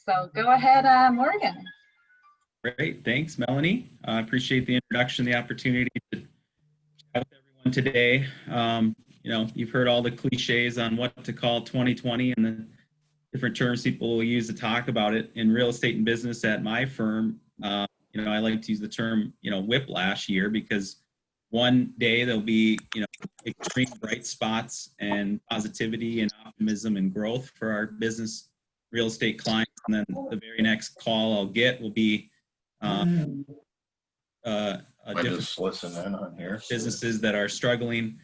So go ahead, Morgan. Great, thanks, Melanie. I appreciate the introduction, the opportunity to chat with everyone today. You've heard all the cliches on what to call 2020 and the different terms people will use to talk about it. In real estate and business at my firm, I like to use the term, whiplash year, because one day there'll be, extreme bright spots and positivity and optimism and growth for our business real estate clients. And then the very next call I'll get will be just listen in on here. Businesses that are struggling,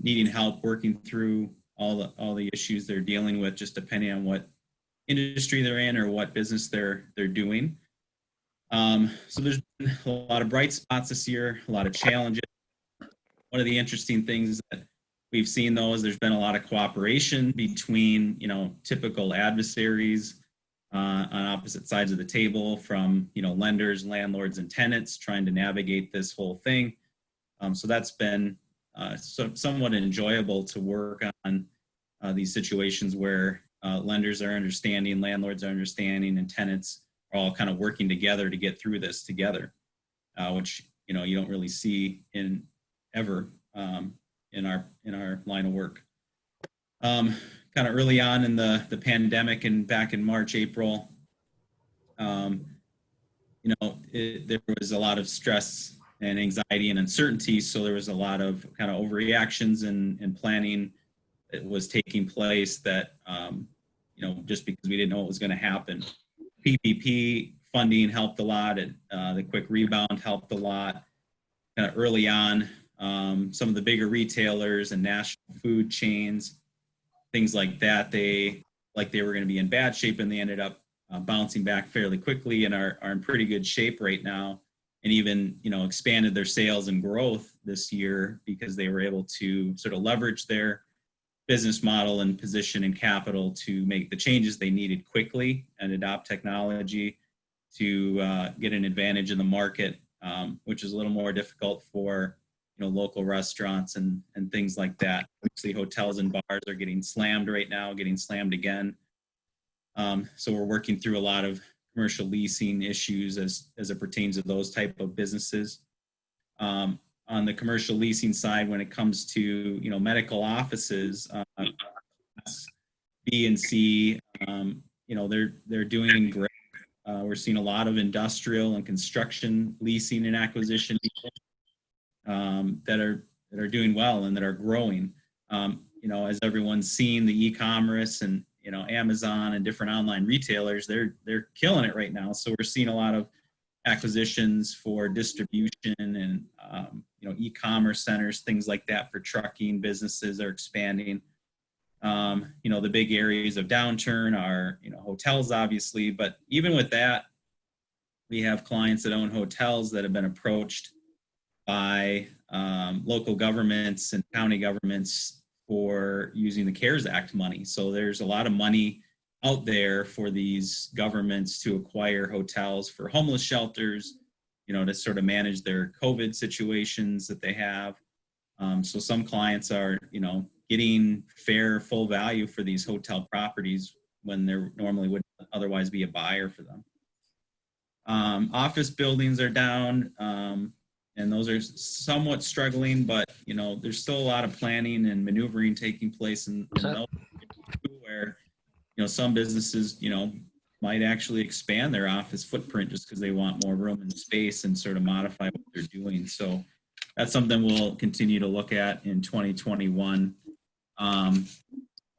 needing help working through all the issues they're dealing with, just depending on what industry they're in or what business they're doing. So there's been a lot of bright spots this year, a lot of challenges. One of the interesting things that we've seen, though, is there's been a lot of cooperation between, typical adversaries on opposite sides of the table, from, lenders, landlords, and tenants trying to navigate this whole thing. So that's been somewhat enjoyable to work on these situations where lenders are understanding, landlords are understanding, and tenants are all kind of working together to get through this together, which you don't really see ever in our line of work. Kind of early on in the pandemic and back in March, April, there was a lot of stress and anxiety and uncertainty. So there was a lot of kind of overreactions and planning that was taking place that, just because we didn't know what was going to happen. PPP funding helped a lot. The quick rebound helped a lot. Kind of early on, some of the bigger retailers and national food chains, things like that, they were going to be in bad shape, and they ended up bouncing back fairly quickly and are in pretty good shape right now, and even expanded their sales and growth this year because they were able to sort of leverage their business model and position and capital to make the changes they needed quickly and adopt technology to get an advantage in the market, which is a little more difficult for local restaurants and things like that. Obviously, hotels and bars are getting slammed right now, getting slammed again. So we're working through a lot of commercial leasing issues as it pertains to those type of businesses. On the commercial leasing side, when it comes to medical offices, B and C, they're doing great. We're seeing a lot of industrial and construction leasing and acquisition that are doing well and that are growing. As everyone's seen, the e-commerce and Amazon and different online retailers, they're killing it right now. So we're seeing a lot of acquisitions for distribution and e-commerce centers, things like that for trucking. Businesses are expanding. The big areas of downturn are hotels, obviously, but even with that, we have clients that own hotels that have been approached by local governments and county governments for using the CARES Act money. So there's a lot of money out there for these governments to acquire hotels for homeless shelters, to sort of manage their COVID situations that they have. So some clients are, getting fair, full value for these hotel properties when there normally wouldn't otherwise be a buyer for them. Office buildings are down, and those are somewhat struggling, but there's still a lot of planning and maneuvering taking place in those where some businesses might actually expand their office footprint just because they want more room and space and sort of modify what they're doing. So that's something we'll continue to look at in 2021.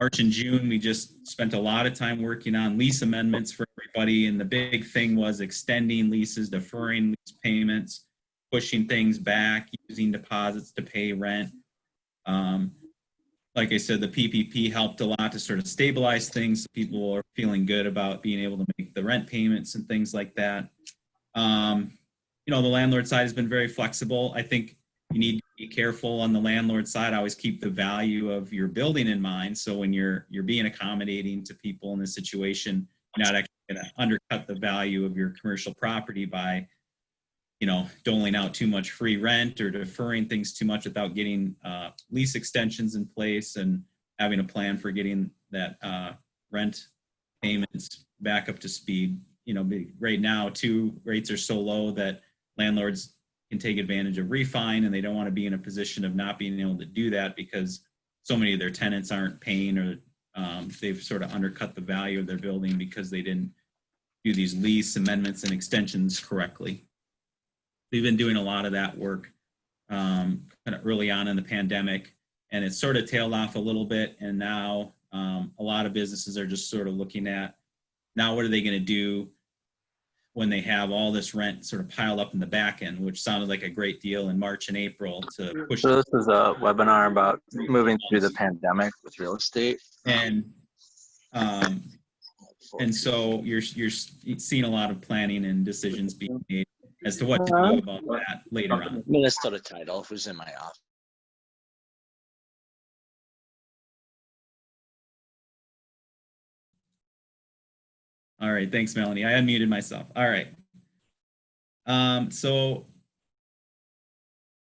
March and June, we just spent a lot of time working on lease amendments for everybody, and the big thing was extending leases, deferring lease payments, pushing things back, using deposits to pay rent. Like I said, the PPP helped a lot to sort of stabilize things. So people are feeling good about being able to make the rent payments and things like that. The landlord side has been very flexible. I think you need to be careful on the landlord side. Always keep the value of your building in mind. So when you're being accommodating to people in this situation, you're not actually going to undercut the value of your commercial property by doling out too much free rent or deferring things too much without getting lease extensions in place and having a plan for getting that rent payments back up to speed. Right now, rates are so low that landlords can take advantage of refi, and they don't want to be in a position of not being able to do that because so many of their tenants aren't paying, or they've sort of undercut the value of their building because they didn't do these lease amendments and extensions correctly. We've been doing a lot of that work kind of early on in the pandemic, and it sort of tailed off a little bit. And now a lot of businesses are just sort of looking at, now what are they going to do when they have all this rent sort of piled up in the back end, which sounded like a great deal in March and April to push. So this is a webinar about moving through the pandemic with real estate. And so you're seeing a lot of planning and decisions being made as to what to do about that later on. Minnesota title was in my office. All right, thanks, Melanie. I unmuted myself. All right. So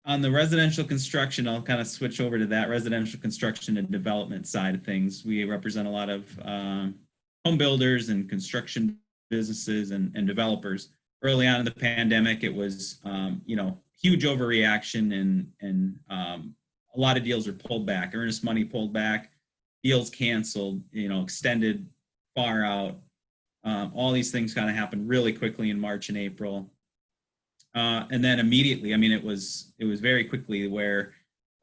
on the residential construction, I'll kind of switch over to that residential construction and development side of things. We represent a lot of home builders and construction businesses and developers. Early on in the pandemic, it was, huge overreaction, and a lot of deals were pulled back. Earnest money pulled back, deals canceled, extended far out. All these things kind of happened really quickly in March and April. And then immediately, it was very quickly where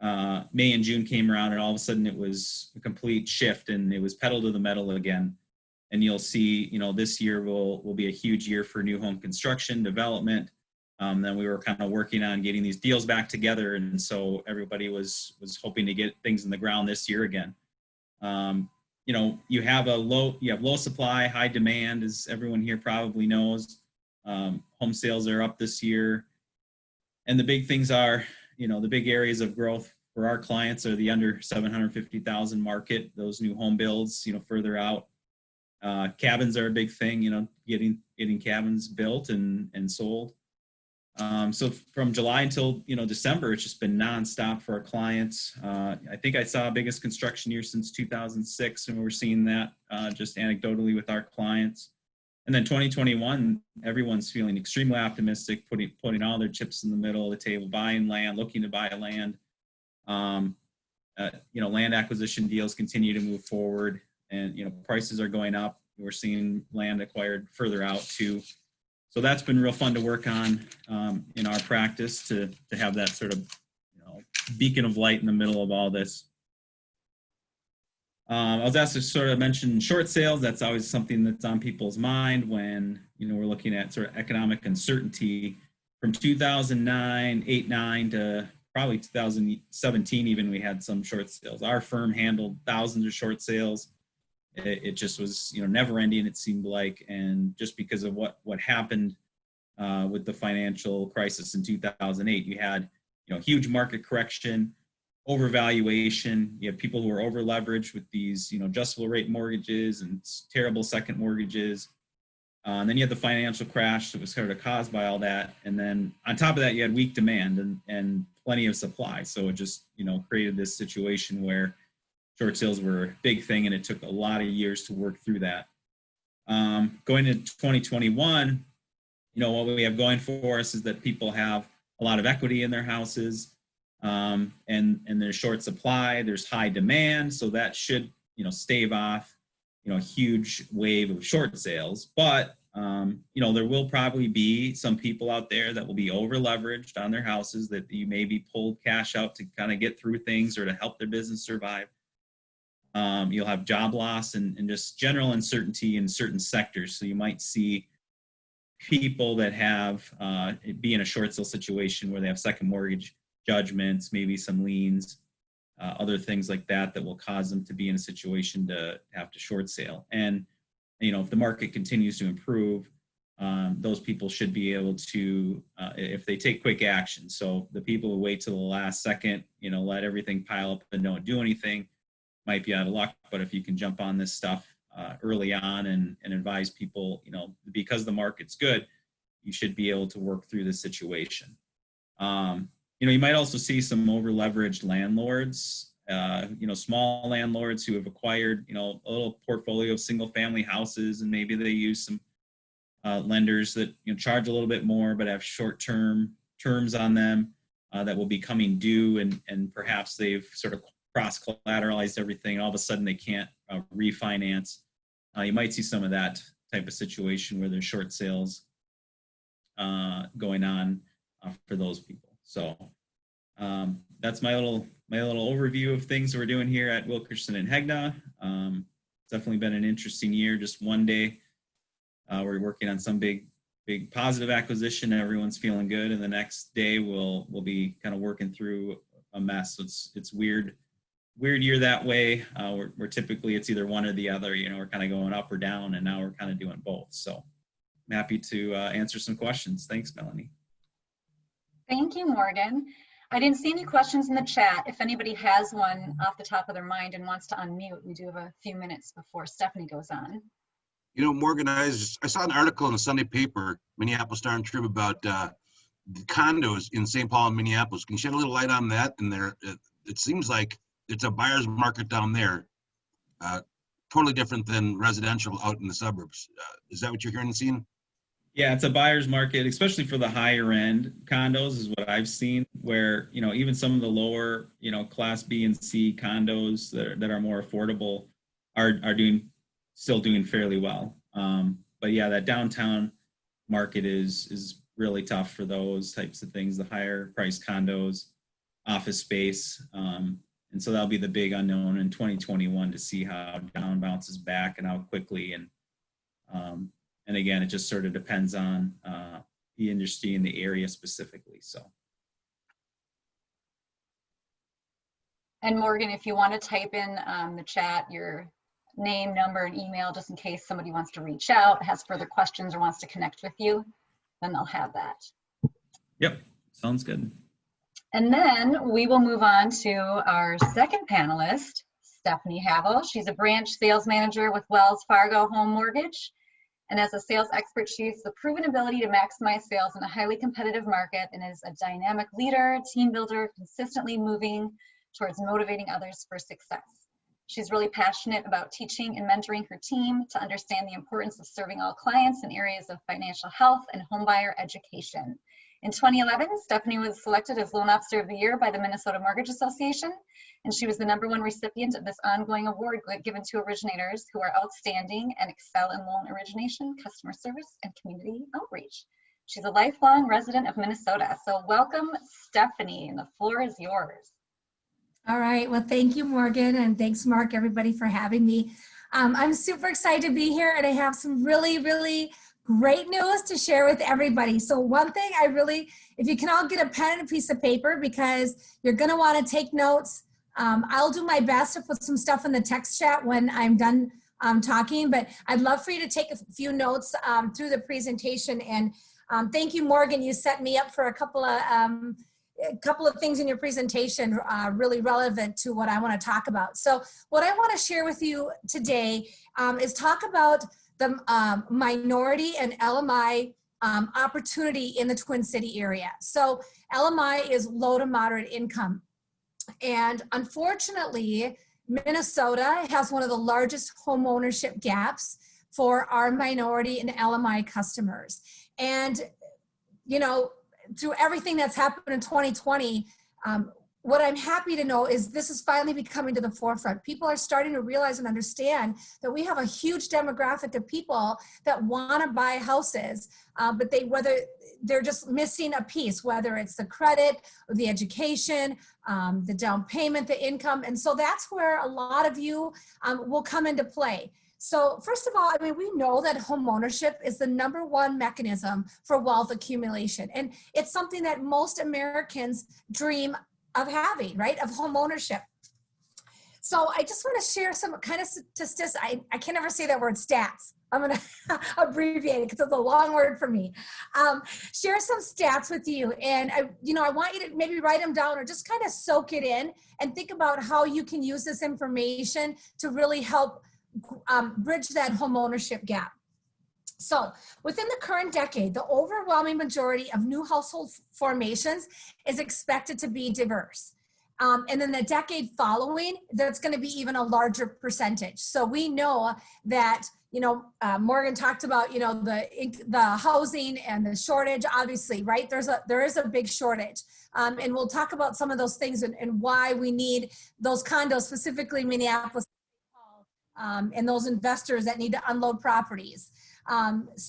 May and June came around, and all of a sudden it was a complete shift, and it was pedal to the metal again. And you'll see, this year will be a huge year for new home construction development. Then we were kind of working on getting these deals back together, and so everybody was hoping to get things in the ground this year again. You have low supply, high demand, as everyone here probably knows. Home sales are up this year. And the big things are, the big areas of growth for our clients are the under 750,000 market, those new home builds, further out. Cabins are a big thing, getting cabins built and sold. So from July until, December, it's just been nonstop for our clients. I think I saw biggest construction year since 2006, and we're seeing that just anecdotally with our clients. And then 2021, everyone's feeling extremely optimistic, putting all their chips in the middle of the table, buying land, looking to buy land. Land acquisition deals continue to move forward, and prices are going up. We're seeing land acquired further out too. So that's been real fun to work on in our practice to have that sort of beacon of light in the middle of all this. I was asked to sort of mention short sales. That's always something that's on people's mind when we're looking at sort of economic uncertainty. From 2009, 8, 9 to probably 2017 even, we had some short sales. Our firm handled thousands of short sales. It just was never ending, it seemed like, and just because of what happened with the financial crisis in 2008, you had huge market correction, overvaluation. You have people who are over leveraged with these adjustable rate mortgages and terrible second mortgages. And then you had the financial crash that was sort of caused by all that, and then on top of that you had weak demand and plenty of supply. So it just created this situation where short sales were a big thing, and it took a lot of years to work through that. Going into 2021, what we have going for us is that people have a lot of equity in their houses, and there's short supply, there's high demand, so that should stave off a huge wave of short sales. But there will probably be some people out there that will be over leveraged on their houses, that you maybe pulled cash out to kind of get through things or to help their business survive. You'll have job loss and just general uncertainty in certain sectors. So you might see people that have be in a short sale situation where they have second mortgage judgments, maybe some liens, other things like that will cause them to be in a situation to have to short sale. And if the market continues to improve, those people should be able to, if they take quick action. So the people who wait till the last second, let everything pile up and don't do anything, might be out of luck. But if you can jump on this stuff early on and advise people, because the market's good, you should be able to work through the situation. You might also see some over leveraged landlords small landlords who have acquired, a little portfolio of single family houses, and maybe they use some lenders that charge a little bit more but have short-term terms on them that will be coming due, and perhaps they've sort of cross-collateralized everything, and all of a sudden they can't refinance. You might see some of that type of situation where there's short sales going on for those people. So that's my little overview of things we're doing here at Wilkerson and Hegna. It's definitely been an interesting year. Just one day, we're working on some big positive acquisition. Everyone's feeling good, and the next day we'll be kind of working through a mess. So it's weird year that way. We're typically, it's either one or the other. We're kind of going up or down, and now we're kind of doing both. So I'm happy to answer some questions. Thanks, Melanie. Thank you, Morgan. I didn't see any questions in the chat. If anybody has one off the top of their mind and wants to unmute, we do have a few minutes before Stephanie goes on. Morgan, I saw an article in the Sunday paper, Minneapolis Star and Trib, about the condos in St. Paul and Minneapolis. Can you shed a little light on that? And it seems like it's a buyer's market down there, totally different than residential out in the suburbs. Is that what you're hearing and seeing? Yeah, it's a buyer's market, especially for the higher end condos is what I've seen, where, even some of the lower, class B and C condos that are more affordable are still doing fairly well. But yeah, that downtown market is really tough for those types of things, the higher priced condos, office space. And so that'll be the big unknown in 2021 to see how down bounces back and how quickly. And again, it just sort of depends on the industry and the area specifically. So. And Morgan, if you want to type in the chat your name, number, and email, just in case somebody wants to reach out, has further questions, or wants to connect with you, then they'll have that. Yep, sounds good. And then we will move on to our second panelist, Stefani Havel. She's a branch sales manager with Wells Fargo Home Mortgage. And as a sales expert, she has the proven ability to maximize sales in a highly competitive market, and is a dynamic leader, team builder, consistently moving towards motivating others for success. She's really passionate about teaching and mentoring her team to understand the importance of serving all clients in areas of financial health and homebuyer education. In 2011, Stefani was selected as Loan Officer of the Year by the Minnesota Mortgage Association, and she was the #1 recipient of this ongoing award given to originators who are outstanding and excel in loan origination, customer service, and community outreach. She's a lifelong resident of Minnesota. So welcome, Stefani, and the floor is yours. All right, well, thank you, Morgan, and thanks, Mark, everybody, for having me. I'm super excited to be here, and I have some really, really great news to share with everybody. So one thing if you can all get a pen and a piece of paper, because you're gonna wanna take notes. I'll do my best to put some stuff in the text chat when I'm done talking, but I'd love for you to take a few notes through the presentation. And thank you, Morgan, you set me up for a couple of things in your presentation really relevant to what I wanna talk about. So what I wanna share with you today is talk about the minority and LMI opportunity in the Twin City area. So LMI is low to moderate income. And unfortunately, Minnesota has one of the largest home ownership gaps for our minority and LMI customers. And, through everything that's happened in 2020, what I'm happy to know is this is finally becoming to the forefront. People are starting to realize and understand that we have a huge demographic of people that want to buy houses, but whether they're just missing a piece, whether it's the credit or the education, the down payment, the income. And so that's where a lot of you will come into play. So first of all, we know that home ownership is the #1 mechanism for wealth accumulation. And it's something that most Americans dream of having, right? Of home ownership. So I just want to share some kind of statistics. I can never say that word, stats. I'm going to abbreviate it because it's a long word for me. Share some stats with you. And I want you to maybe write them down or just kind of soak it in and think about how you can use this information to really help bridge that home ownership gap. So within the current decade, the overwhelming majority of new household formations is expected to be diverse. And then the decade following, that's going to be even a larger percentage. So we know that, you know, Morgan talked about, you know, the housing and the shortage, obviously, right? There is a big shortage. And we'll talk about some of those things and why we need those condos, specifically Minneapolis, and those investors that need to unload properties.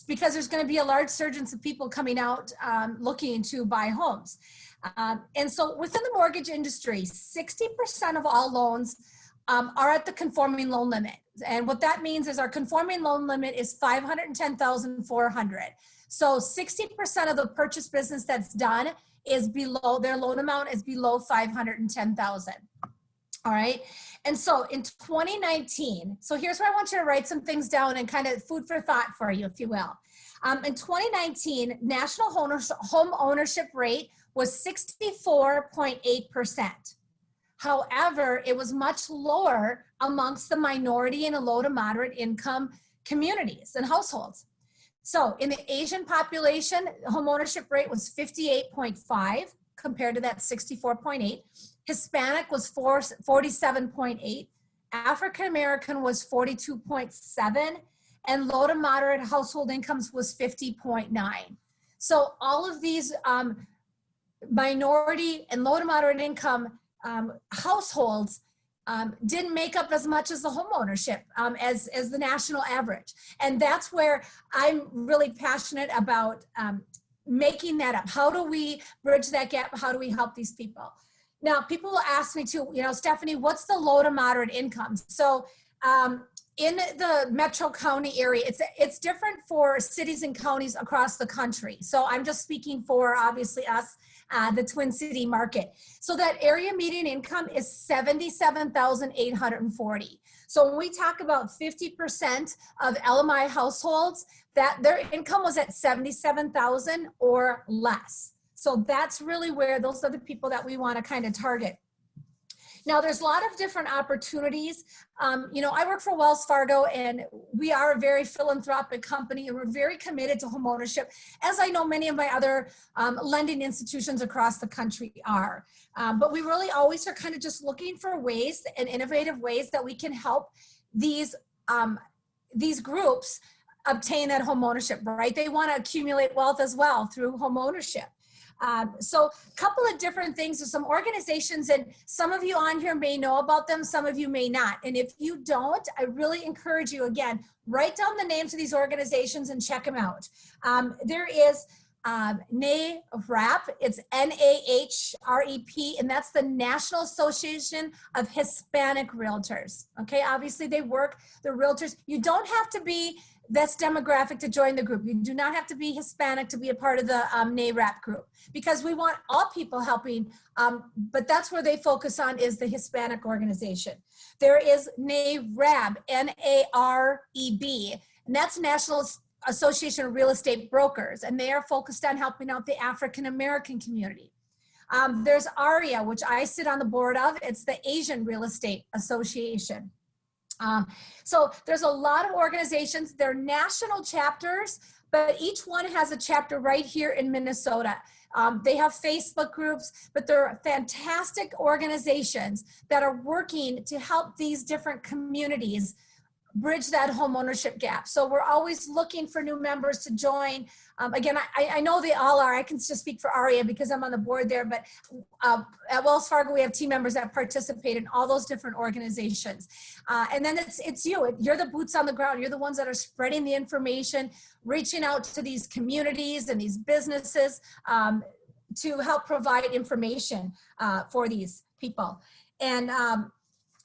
Because there's going to be a large surge of people coming out looking to buy homes. And so within the mortgage industry, 60% of all loans are at the conforming loan limit. And what that means is our conforming loan limit is $510,400. So 60% of the purchase business that's done is below, their loan amount is below $510,000. All right. And so in 2019, so here's where I want you to write some things down and kind of food for thought for you, if you will. In 2019, national home ownership rate was 64.8%. However, it was much lower amongst the minority and low to moderate income communities and households. So in the Asian population, home ownership rate was 58.5 compared to that 64.8. Hispanic was 47.8. African American was 42.7. And low to moderate household incomes was 50.9. So all of these minority and low to moderate income households didn't make up as much as the home ownership as the national average. And that's where I'm really passionate about making that up. How do we bridge that gap? How do we help these people? Now, people will ask me too, you know, Stephanie, what's the low to moderate income? So in the Metro County area, it's different for cities and counties across the country. So I'm just speaking for obviously us, the Twin City market. So that area median income is $77,840. So when we talk about 50% of LMI households, that their income was at $77,000 or less. So that's really where those are the people that we want to kind of target. Now, there's a lot of different opportunities. You know, I work for Wells Fargo, and we are a very philanthropic company, and we're very committed to homeownership, as I know many of my other lending institutions across the country are. But we really always are kind of just looking for ways and innovative ways that we can help these groups obtain that homeownership, right? They want to accumulate wealth as well through homeownership. So a couple of different things. There's some organizations, and some of you on here may know about them, some of you may not. And if you don't, I really encourage you, again, write down the names of these organizations and check them out. There is NAHREP, it's NAHREP, and that's the National Association of Hispanic Realtors. Okay, obviously they work, the realtors. You don't have to be this demographic to join the group. You do not have to be Hispanic to be a part of the NAHREP group, because we want all people helping, but that's where they focus on is the Hispanic organization. There is NAHREB, N-A-R-E-B, and that's National Association of Real Estate Brokers, and they are focused on helping out the African American community. There's ARIA, which I sit on the board of. It's the Asian Real Estate Association. So there's a lot of organizations. They're national chapters, but each one has a chapter right here in Minnesota. They have Facebook groups, but they're fantastic organizations that are working to help these different communities bridge that home ownership gap. So we're always looking for new members to join. Again, I know they all are. I can just speak for ARIA because I'm on the board there, but at Wells Fargo, we have team members that participate in all those different organizations. And then it's you. You're the boots on the ground. You're the ones that are spreading the information, reaching out to these communities and these businesses to help provide information for these people. And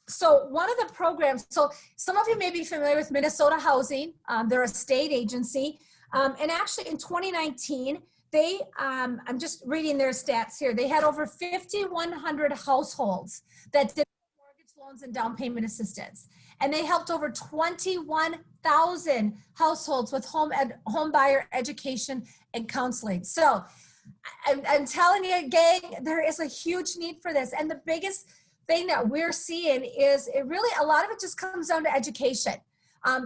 so one of the programs, so some of you may be familiar with Minnesota Housing. They're a state agency. And actually in 2019, they, I'm just reading their stats here. They had over 5,100 households that did mortgage loans and down payment assistance. And they helped over 21,000 households with home buyer education and counseling. So I'm telling you, gang, there is a huge need for this. And the biggest thing that we're seeing is it really, a lot of it just comes down to education,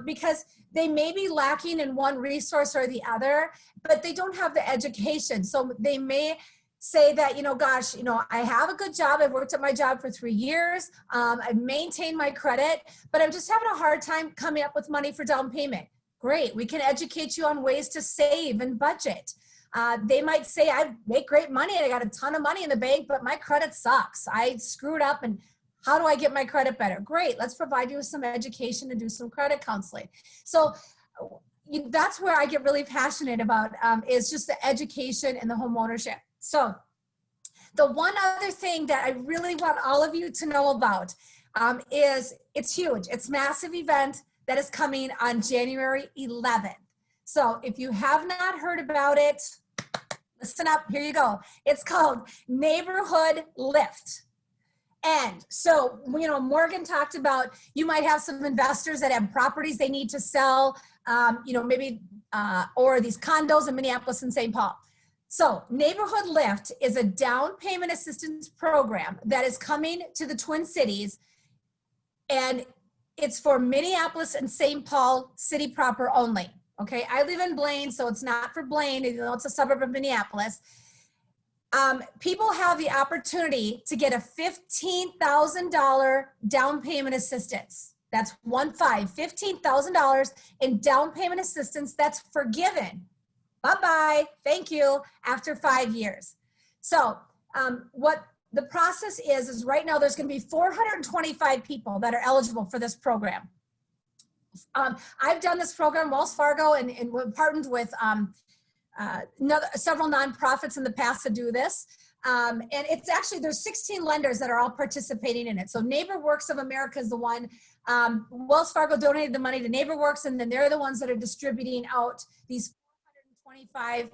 because they may be lacking in one resource or the other, but they don't have the education. So they may say that, gosh, I have a good job. I've worked at my job for 3 years. I've maintained my credit, but I'm just having a hard time coming up with money for down payment. Great. We can educate you on ways to save and budget. They might say, I make great money and I got a ton of money in the bank, but my credit sucks. I screwed up, and how do I get my credit better? Great. Let's provide you with some education and do some credit counseling. So that's where I get really passionate about, is just the education and the home ownership. So the one other thing that I really want all of you to know about is it's huge. It's a massive event that is coming on January 11th. So if you have not heard about it, listen up, here you go. It's called Neighborhood Lift. And so, Morgan talked about, you might have some investors that have properties they need to sell, maybe, or these condos in Minneapolis and St. Paul. So Neighborhood Lift is a down payment assistance program that is coming to the Twin Cities, and it's for Minneapolis and St. Paul city proper only. Okay, I live in Blaine, so it's not for Blaine, even though it's a suburb of Minneapolis. People have the opportunity to get a $15,000 down payment assistance. That's $15,000 in down payment assistance that's forgiven. Bye-bye, thank you, after 5 years. So what the process is right now there's gonna be 425 people that are eligible for this program. I've done this program, Wells Fargo, and we've partnered with several nonprofits in the past to do this. And it's actually, there's 16 lenders that are all participating in it. So NeighborWorks of America is the one. Wells Fargo donated the money to NeighborWorks, and then they're the ones that are distributing out these 425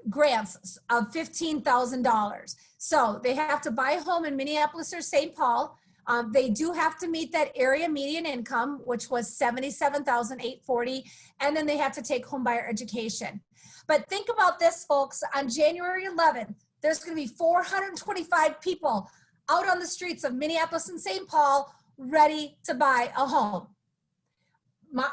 grants of $15,000. So they have to buy a home in Minneapolis or St. Paul. They do have to meet that area median income, which was $77,840, and then they have to take home buyer education. But think about this, folks. On January 11th, there's going to be 425 people out on the streets of Minneapolis and St. Paul ready to buy a home.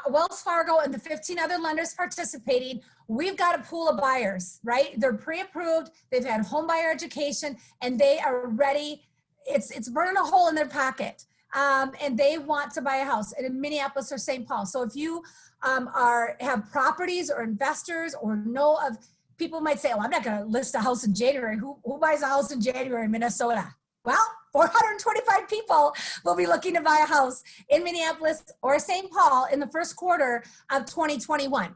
Wells Fargo and the 15 other lenders participating, we've got a pool of buyers, right? They're pre-approved, they've had home buyer education, and they are ready. It's burning a hole in their pocket, and they want to buy a house in Minneapolis or St. Paul. So if you have properties or investors or know of, people might say, oh, I'm not going to list a house in January. Who buys a house in January in Minnesota? Well, 425 people will be looking to buy a house in Minneapolis or St. Paul in the first quarter of 2021.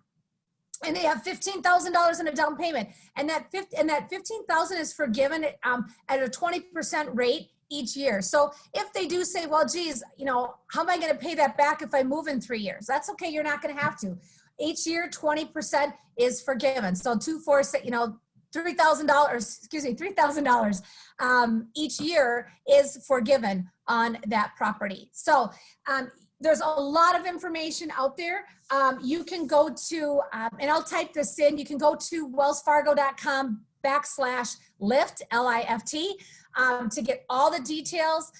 And they have $15,000 in a down payment. And that $15,000 is forgiven at a 20% rate each year. So if they do say, well, geez, how am I going to pay that back if I move in 3 years? That's okay. You're not going to have to. Each year, 20% is forgiven. So $3,000 each year is forgiven on that property. So there's a lot of information out there. You can go to, and I'll type this in, you can go to wellsfargo.com/lift, L-I-F-T, to get all the details.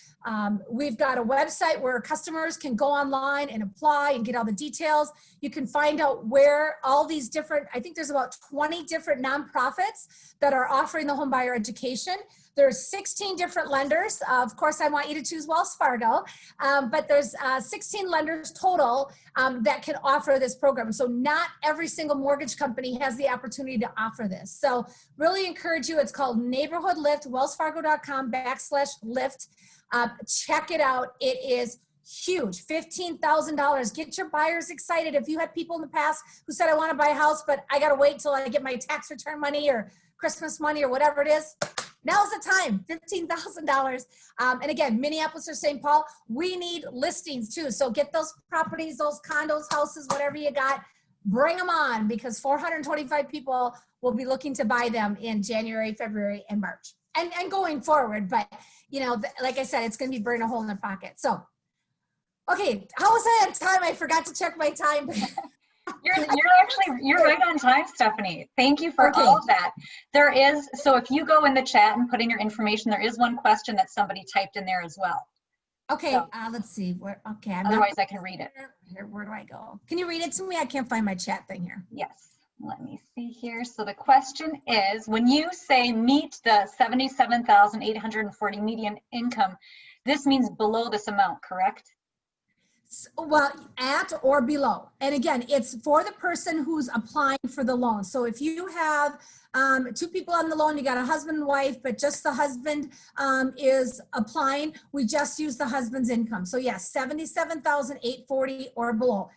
We've got a website where customers can go online and apply and get all the details. You can find out where all these different, I think there's about 20 different nonprofits that are offering the home buyer education. There's 16 different lenders. Of course, I want you to choose Wells Fargo, but there's 16 lenders total that can offer this program. So not every single mortgage company has the opportunity to offer this. So really encourage you. It's called Neighborhood Lift, wellsfargo.com/lift. Check it out. It is huge, $15,000. Get your buyers excited. If you had people in the past who said, I want to buy a house, but I got to wait till I get my tax return money or Christmas money or whatever it is, now's the time, $15,000. And again, Minneapolis or St. Paul, we need listings too. So get those properties, those condos, houses, whatever you got, bring them on, because 425 people will be looking to buy them in January, February, and March. And going forward, but like I said, it's going to be burning a hole in their pocket. So, okay, how was I on time? I forgot to check my time. You're right on time, Stephanie. Thank you for all of that. So if you go in the chat and put in your information, there is one question that somebody typed in there as well. Okay, so, let's see. Otherwise, I can read it. Where do I go? Can you read it to me? I can't find my chat thing here. Yes. Let me see here. So the question is, when you say meet the 77,840 median income, this means below this amount, correct? Well, at or below. And again, it's for the person who's applying for the loan. So if you have two people on the loan, you got a husband and wife, but just the husband is applying, we just use the husband's income. So yes, 77,840 or below.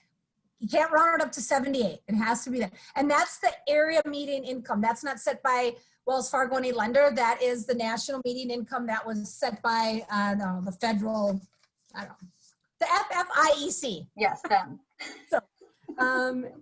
You can't round it up to 78. It has to be that. And that's the area median income. That's not set by Wells Fargo any lender. That is the national median income that was set by the federal, I don't know, the FFIEC. Yes, them. So,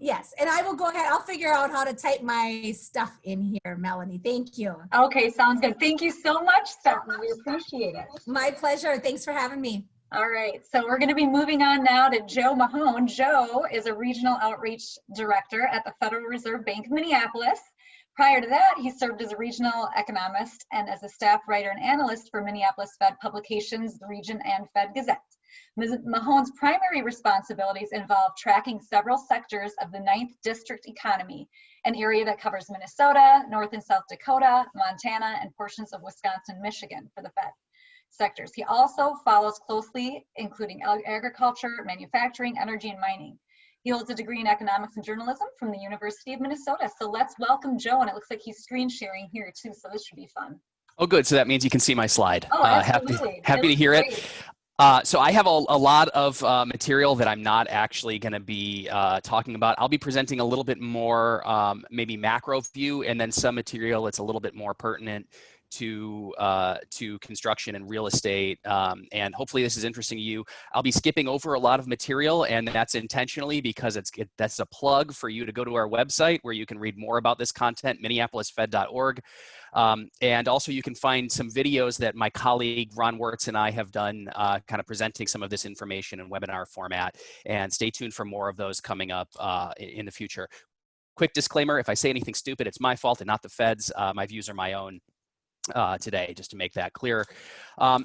yes, and I will go ahead. I'll figure out how to type my stuff in here, Melanie. Thank you. Okay, sounds good. Thank you so much, Stephanie. We appreciate it. My pleasure. Thanks for having me. All right, so we're going to be moving on now to Joe Mahon. Joe is a regional outreach director at the Federal Reserve Bank of Minneapolis. Prior to that, he served as a regional economist and as a staff writer and analyst for Minneapolis Fed Publications, the Region, and Fed Gazette. Ms. Mahon's primary responsibilities involve tracking several sectors of the 9th District economy, an area that covers Minnesota, North and South Dakota, Montana, and portions of Wisconsin, Michigan for the Fed sectors. He also follows closely, including agriculture, manufacturing, energy, and mining. He holds a degree in economics and journalism from the University of Minnesota. So let's welcome Joe, and it looks like he's screen sharing here too, so this should be fun. Oh, good. So that means you can see my slide. Oh, absolutely. Happy to hear it. So I have a lot of material that I'm not actually going to be talking about. I'll be presenting a little bit more maybe macro view, and then some material that's a little bit more pertinent to construction and real estate, and hopefully this is interesting to you. I'll be skipping over a lot of material, and that's intentionally because that's a plug for you to go to our website where you can read more about this content, minneapolisfed.org. And also you can find some videos that my colleague Ron Wirtz and I have done kind of presenting some of this information in webinar format, and stay tuned for more of those coming up in the future. Quick disclaimer, if I say anything stupid, it's my fault and not the Fed's. My views are my own today, just to make that clear.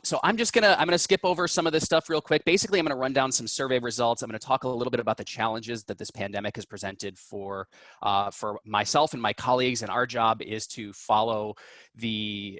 So I'm gonna skip over some of this stuff real quick. Basically, I'm gonna run down some survey results. I'm gonna talk a little bit about the challenges that this pandemic has presented for myself and my colleagues, and our job is to follow the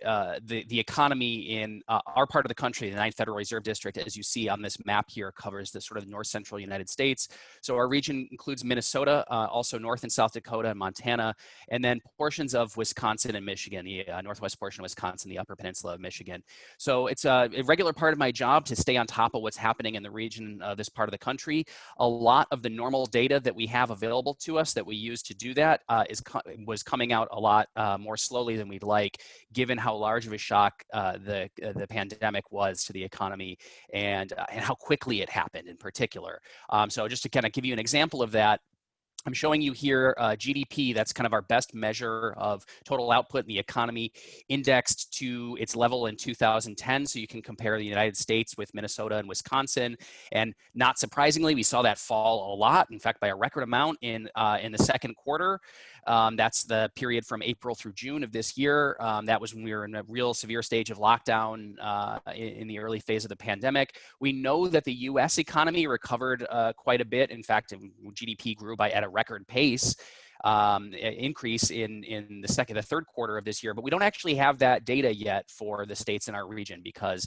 economy in our part of the country. The 9th Federal Reserve District, as you see on this map here, covers the sort of north central United States. So our region includes Minnesota, also North and South Dakota and Montana, and then portions of Wisconsin and Michigan, the northwest portion of Wisconsin, the Upper Peninsula of Michigan. So it's a regular part of my job to stay on top of what's happening in the region, this part of the country. A lot of the normal data that we have available to us that we use to do that was coming out a lot more slowly than we'd like, given how large of a shock the pandemic was to the economy and how quickly it happened in particular. So just to kind of give you an example of that, I'm showing you here GDP, that's kind of our best measure of total output in the economy, indexed to its level in 2010. So you can compare the United States with Minnesota and Wisconsin. And not surprisingly, we saw that fall a lot, in fact, by a record amount in the second quarter. That's the period from April through June of this year. That was when we were in a real severe stage of lockdown in the early phase of the pandemic. We know that the US economy recovered quite a bit. In fact, GDP grew at a record pace. Increase in the third quarter of this year, but we don't actually have that data yet for the states in our region because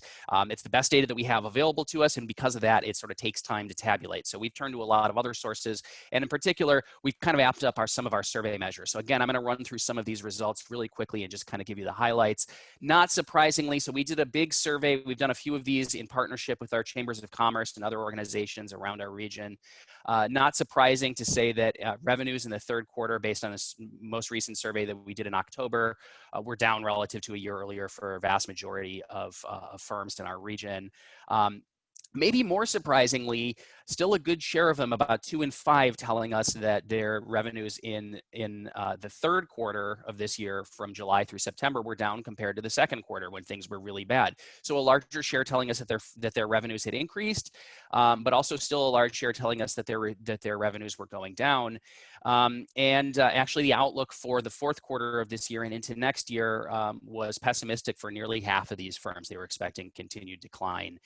it's the best data that we have available to us, and because of that, it sort of takes time to tabulate. So we've turned to a lot of other sources, and in particular, we've kind of amped up some of our survey measures. So again, I'm going to run through some of these results really quickly and just kind of give you the highlights. Not surprisingly, so we did a big survey. We've done a few of these in partnership with our chambers of commerce and other organizations around our region. Not surprising to say that revenues in the third quarter, based on this most recent survey that we did in October, were down relative to a year earlier for a vast majority of firms in our region. Maybe more surprisingly, still a good share of them, about 2 in 5, telling us that their revenues in the third quarter of this year, from July through September, were down compared to the second quarter when things were really bad. So a larger share telling us that their revenues had increased, but also still a large share telling us that their revenues were going down. Actually, the outlook for the fourth quarter of this year and into next year was pessimistic for nearly half of these firms. They were expecting continued decline.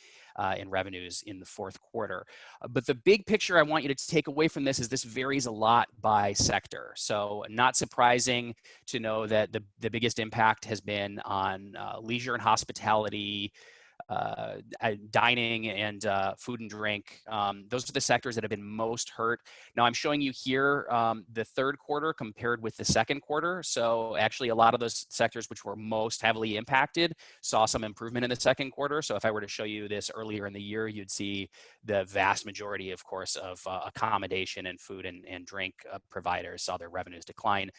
in revenues in the fourth quarter. But the big picture I want you to take away from this is this varies a lot by sector. So not surprising to know that the biggest impact has been on leisure and hospitality, dining, and food and drink. Those are the sectors that have been most hurt. Now I'm showing you here the third quarter compared with the second quarter. So actually a lot of those sectors which were most heavily impacted saw some improvement in the second quarter. So if I were to show you this earlier in the year, you'd see the vast majority, of course, of accommodation and food and drink providers saw their revenues decline.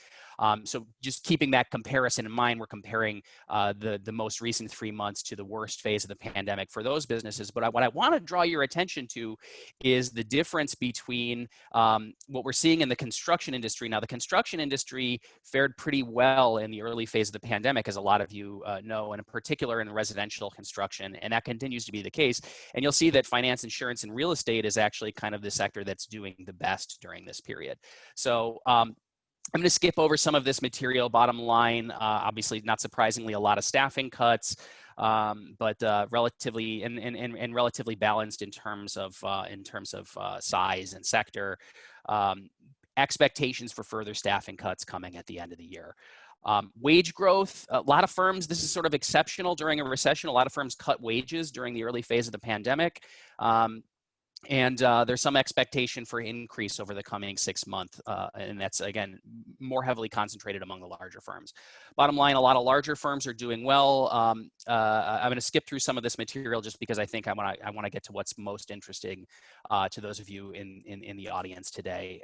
So just keeping that comparison in mind, we're comparing the most recent 3 months to the worst phase of the pandemic for those businesses. But what I want to draw your attention to is the difference between what we're seeing in the construction industry. Now, the construction industry fared pretty well in the early phase of the pandemic, as a lot of you know, and in particular in residential construction, and that continues to be the case. And you'll see that finance, insurance, and real estate is actually kind of the sector that's doing the best during this period. So I'm going to skip over some of this material. Bottom line, obviously, not surprisingly, a lot of staffing cuts, but relatively and relatively balanced in terms of size and sector. Expectations for further staffing cuts coming at the end of the year. Wage growth, a lot of firms, this is sort of exceptional during a recession. A lot of firms cut wages during the early phase of the pandemic. And there's some expectation for increase over the coming 6 months. And that's, again, more heavily concentrated among the larger firms. Bottom line, a lot of larger firms are doing well. I'm going to skip through some of this material just because I think I want to get to what's most interesting to those of you in the audience today.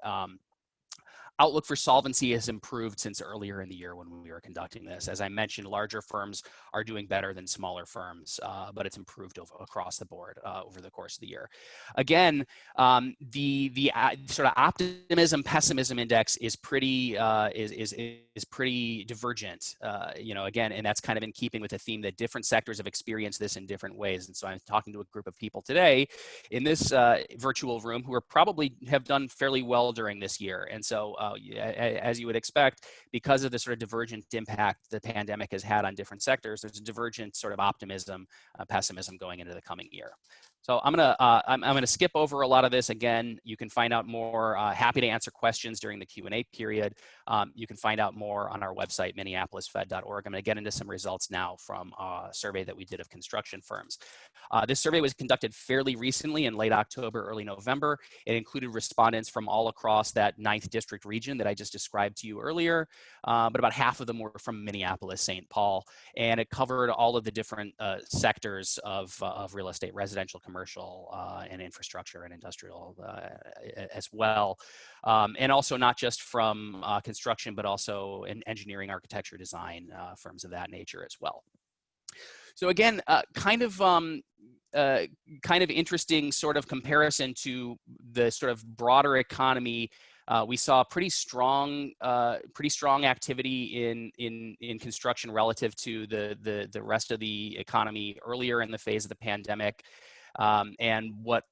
Outlook for solvency has improved since earlier in the year when we were conducting this. As I mentioned, larger firms are doing better than smaller firms, but it's improved across the board over the course of the year. Again, the sort of optimism pessimism index is pretty pretty divergent. You know, again, and that's kind of in keeping with the theme that different sectors have experienced this in different ways. And so I'm talking to a group of people today in this virtual room who are probably have done fairly well during this year. And so as you would expect, because of the sort of divergent impact the pandemic has had on different sectors, there's a divergent sort of optimism, pessimism going into the coming year. So I'm gonna skip over a lot of this. Again, you can find out more. Happy to answer questions during the Q&A period. You can find out more on our website, minneapolisfed.org. I'm gonna get into some results now from a survey that we did of construction firms. This survey was conducted fairly recently in late October, early November. It included respondents from all across that 9th district region that I just described to you earlier, but about half of them were from Minneapolis, St. Paul, and it covered all of the different sectors of real estate, residential, commercial, and infrastructure and industrial as well. And also not just from construction, but also in engineering, architecture, design, firms of that nature as well. So again, kind of interesting sort of comparison to the sort of broader economy. We saw pretty strong activity in construction relative to the rest of the economy earlier in the phase of the pandemic. And what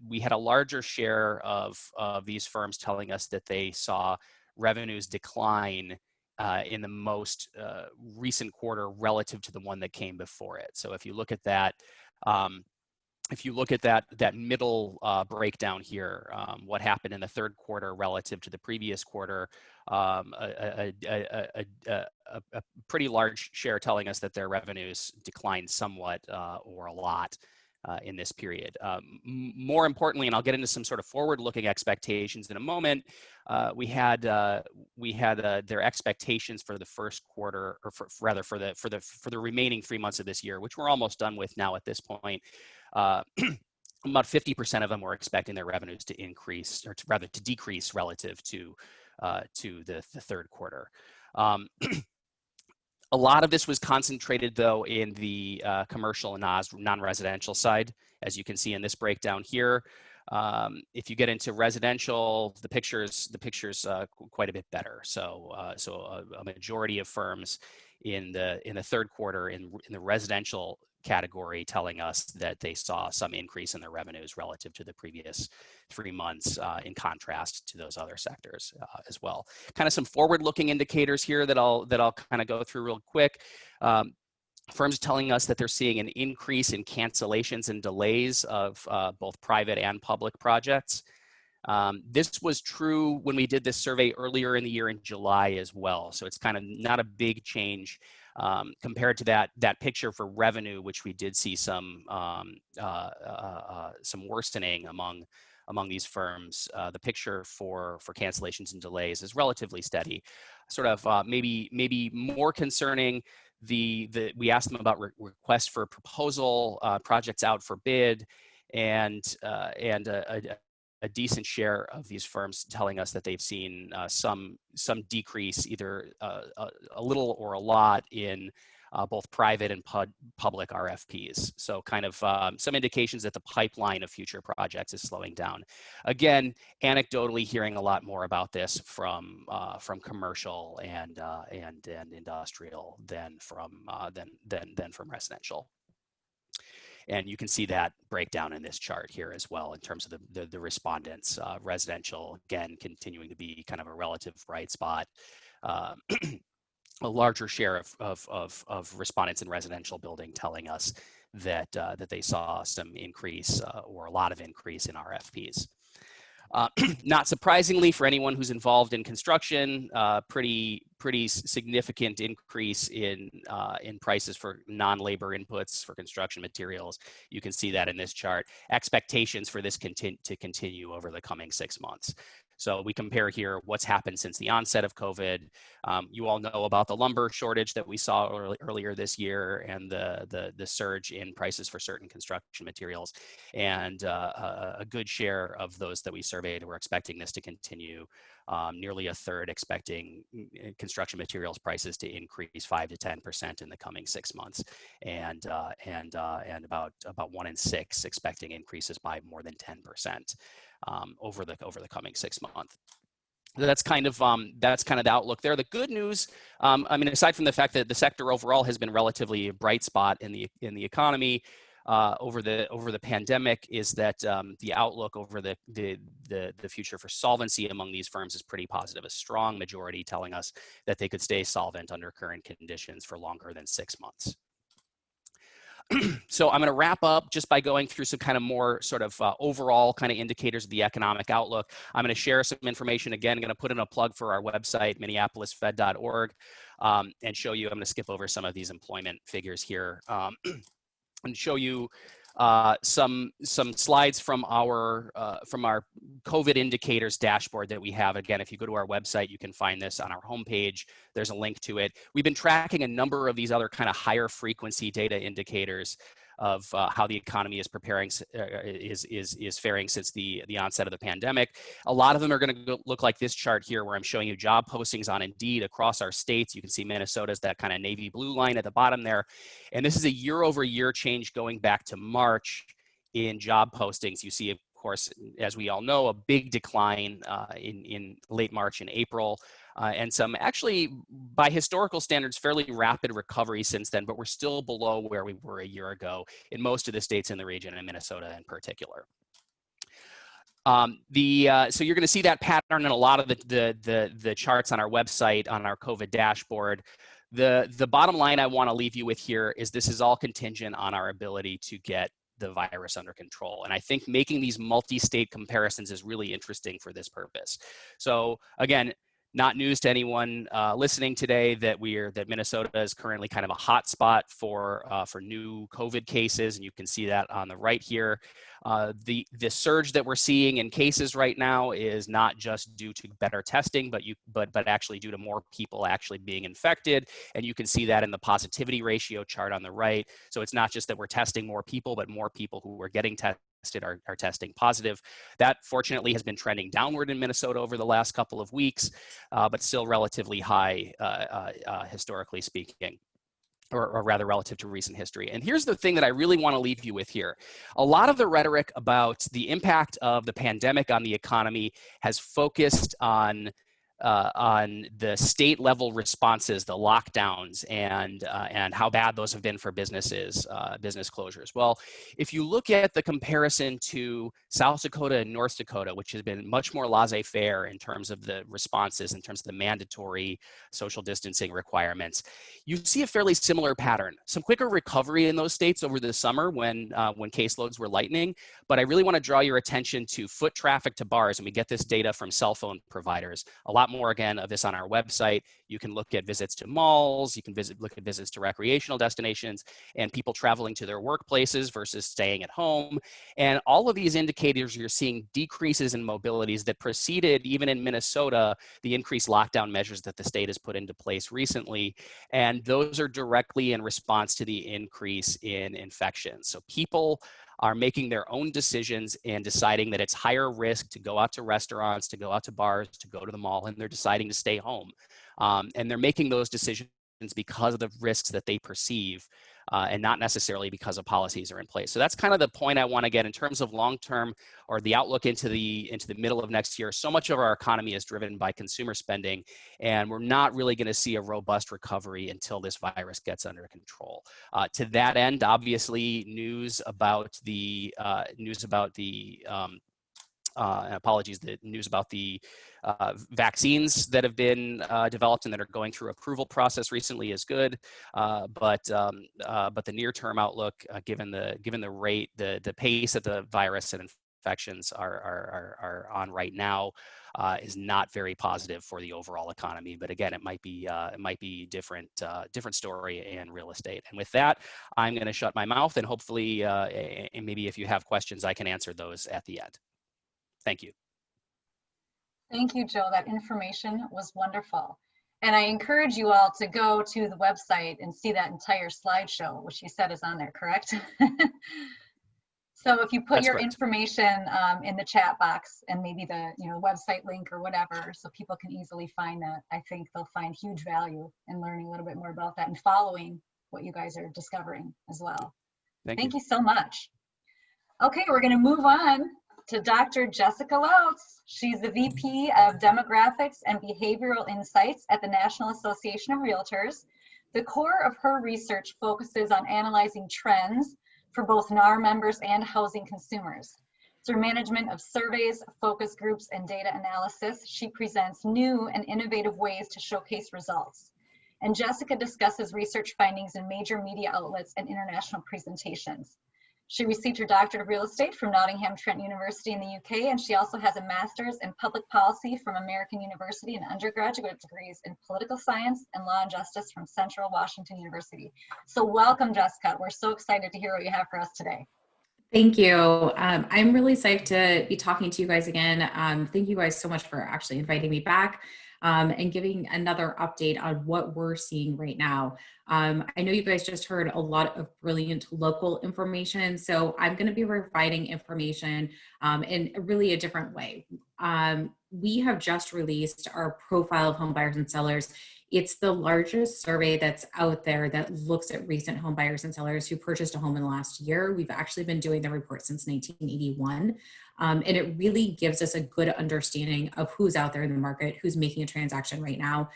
we had a larger share of these firms telling us that they saw revenues decline in the most recent quarter relative to the one that came before it. So if you look at that, that middle breakdown here, what happened in the third quarter relative to the previous quarter, a pretty large share telling us that their revenues declined somewhat or a lot in this period. More importantly, and I'll get into some sort of forward-looking expectations in a moment, we had their expectations for the first quarter, or for the remaining 3 months of this year, which we're almost done with now at this point. About 50% of them were expecting their revenues to increase, or rather to decrease relative to the third quarter. A lot of this was concentrated, though, in the commercial and non-residential side, as you can see in this breakdown here. If you get into residential, the picture's quite a bit better. So a majority of firms in the third quarter in the residential category telling us that they saw some increase in their revenues relative to the previous 3 months, in contrast to those other sectors as well. Kind of some forward-looking indicators here that I'll kind of go through real quick. firms telling us that they're seeing an increase in cancellations and delays of both private and public projects. This was true when we did this survey earlier in the year in July as well. So it's kind of not a big change compared to that picture for revenue, which we did see some worsening among these firms. The picture for cancellations and delays is relatively steady. Sort of maybe more concerning. We asked them about requests for proposal, projects out for bid, and a decent share of these firms telling us that they've seen some decrease, either a little or a lot, in both private and public RFPs. So kind of some indications that the pipeline of future projects is slowing down. Again, anecdotally hearing a lot more about this from commercial and industrial than from residential. And you can see that breakdown in this chart here as well in terms of the respondents. Residential, again, continuing to be kind of a relative bright spot. A larger share of respondents in residential building telling us that they saw some increase or a lot of increase in RFPs. Not surprisingly, for anyone who's involved in construction, pretty significant increase in prices for non-labor inputs for construction materials. You can see that in this chart. Expectations for this to continue over the coming 6 months. So we compare here what's happened since the onset of COVID. You all know about the lumber shortage that we saw earlier this year and the surge in prices for certain construction materials. And a good share of those that we surveyed were expecting this to continue. Nearly a third expecting construction materials prices to increase 5 to 10% in the coming 6 months, and about 1 in 6 expecting increases by more than 10% over the coming 6 months. That's kind of the outlook there. The good news, I mean, aside from the fact that the sector overall has been relatively a bright spot in the economy over the pandemic, is that the outlook over the future for solvency among these firms is pretty positive. A strong majority telling us that they could stay solvent under current conditions for longer than 6 months. So I'm going to wrap up just by going through some kind of more sort of overall kind of indicators of the economic outlook. I'm going to share some information. Again, I'm going to put in a plug for our website, minneapolisfed.org, and show you. I'm going to skip over some of these employment figures here and show you some slides from our COVID indicators dashboard that we have. Again, if you go to our website, you can find this on our homepage. There's a link to it. We've been tracking a number of these other kind of higher frequency data indicators of how the economy is faring since the onset of the pandemic. A lot of them are going to look like this chart here, where I'm showing you job postings on Indeed across our states. You can see Minnesota's that kind of navy blue line at the bottom there. And this is a year-over-year change going back to March in job postings. You see, of course, as we all know, a big decline in late March and April. And some actually, by historical standards, fairly rapid recovery since then, but we're still below where we were a year ago in most of the states in the region, and Minnesota in particular. So you're going to see that pattern in a lot of the charts on our website, on our COVID dashboard. The bottom line I want to leave you with here is this is all contingent on our ability to get the virus under control. And I think making these multi-state comparisons is really interesting for this purpose. So again, not news to anyone listening today that Minnesota is currently kind of a hot spot for new COVID cases, and you can see that on the right here. The surge that we're seeing in cases right now is not just due to better testing, but actually due to more people actually being infected, and you can see that in the positivity ratio chart on the right. So it's not just that we're testing more people, but more people who are getting tested are testing positive. That fortunately has been trending downward in Minnesota over the last couple of weeks, but still relatively high historically speaking, or rather relative to recent history. And here's the thing that I really want to leave you with here. A lot of the rhetoric about the impact of the pandemic on the economy has focused on the state level responses, the lockdowns, and how bad those have been for businesses, business closures. Well, if you look at the comparison to South Dakota and North Dakota, which has been much more laissez-faire in terms of the responses, in terms of the mandatory social distancing requirements, you see a fairly similar pattern. Some quicker recovery in those states over the summer when caseloads were lightening, but I really want to draw your attention to foot traffic to bars, and we get this data from cell phone providers. A lot more, again, of this on our website. You can look at visits to malls, you can look at visits to recreational destinations, and people traveling to their workplaces versus staying at home. And all of these indicators, you're seeing decreases in mobilities that preceded, even in Minnesota, the increased lockdown measures that the state has put into place recently. And those are directly in response to the increase in infections. So people are making their own decisions and deciding that it's higher risk to go out to restaurants, to go out to bars, to go to the mall, and they're deciding to stay home. And they're making those decisions because of the risks that they perceive, and not necessarily because of policies are in place. So that's kind of the point I want to get in terms of long-term, or the outlook into the middle of next year. So much of our economy is driven by consumer spending, and we're not really going to see a robust recovery until this virus gets under control. To that end, obviously, news about the vaccines that have been developed and that are going through approval process recently is good, but the near-term outlook, given the rate, the pace of the virus and infections are on right now, is not very positive for the overall economy. But again, it might be different story in real estate. And with that, I'm going to shut my mouth, and hopefully, and maybe if you have questions, I can answer those at the end. Thank you. Thank you, Joe. That information was wonderful. And I encourage you all to go to the website and see that entire slideshow, which you said is on there, correct? So if you put That's your correct. information in the chat box, and maybe the website link or whatever, so people can easily find that, I think they'll find huge value in learning a little bit more about that and following what you guys are discovering as well. Thank you so much. Okay, we're going to move on to Dr. Jessica Lautz. She's the VP of Demographics and Behavioral Insights at the National Association of Realtors. The core of her research focuses on analyzing trends for both NAR members and housing consumers. Through management of surveys, focus groups, and data analysis, she presents new and innovative ways to showcase results. And Jessica discusses research findings in major media outlets and international presentations. She received her doctorate of real estate from Nottingham Trent University in the UK, and she also has a master's in public policy from American University and undergraduate degrees in political science and law and justice from Central Washington University. So welcome, Jessica. We're so excited to hear what you have for us today. Thank you. I'm really psyched to be talking to you guys again. Thank you guys so much for actually inviting me back. And giving another update on what we're seeing right now. I know you guys just heard a lot of brilliant local information, so I'm going to be providing information in really a different way. We have just released our profile of home buyers and sellers. It's the largest survey that's out there that looks at recent home buyers and sellers who purchased a home in the last year. We've actually been doing the report since 1981. And it really gives us a good understanding of who's out there in the market, who's making a transaction right now.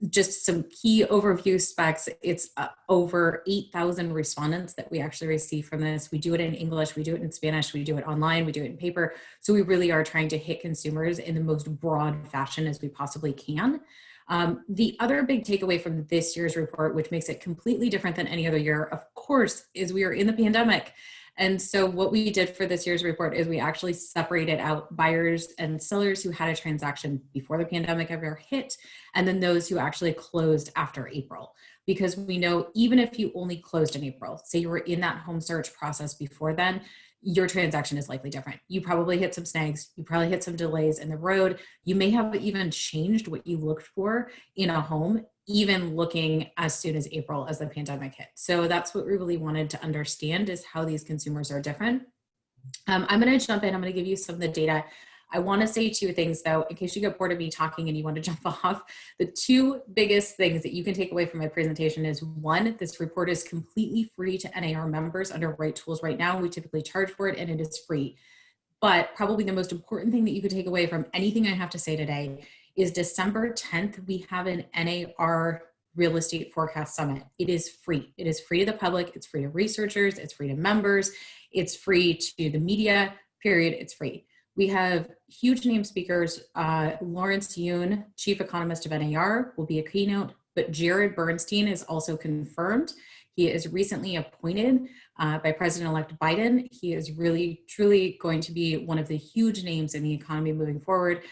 Just some key overview specs. It's over 8,000 respondents that we actually receive from this. We do it in English, we do it in Spanish, we do it online, we do it in paper. So we really are trying to hit consumers in the most broad fashion as we possibly can. The other big takeaway from this year's report, which makes it completely different than any other year, of course, is we are in the pandemic. And so what we did for this year's report is we actually separated out buyers and sellers who had a transaction before the pandemic ever hit, and then those who actually closed after April. Because we know even if you only closed in April, say you were in that home search process before then, your transaction is likely different. You probably hit some snags, you probably hit some delays in the road. You may have even changed what you looked for in a home, even looking as soon as April as the pandemic hit. So that's what we really wanted to understand, is how these consumers are different. I'm going to jump in. I'm going to give you some of the data. I want to say two things though, in case you get bored of me talking and you want to jump off. The two biggest things that you can take away from my presentation is, one, this report is completely free to NAR members under Right Tools right now. We typically charge for it and it is free. But probably the most important thing that you could take away from anything I have to say today is December 10th, we have an NAR Real Estate Forecast Summit. It is free. It is free to the public. It's free to researchers. It's free to members. It's free to the media, period. It's free. We have huge name speakers. Lawrence Yoon, Chief Economist of NAR, will be a keynote, but Jared Bernstein is also confirmed. He is recently appointed by President-elect Biden. He is really, truly going to be one of the huge names in the economy moving forward.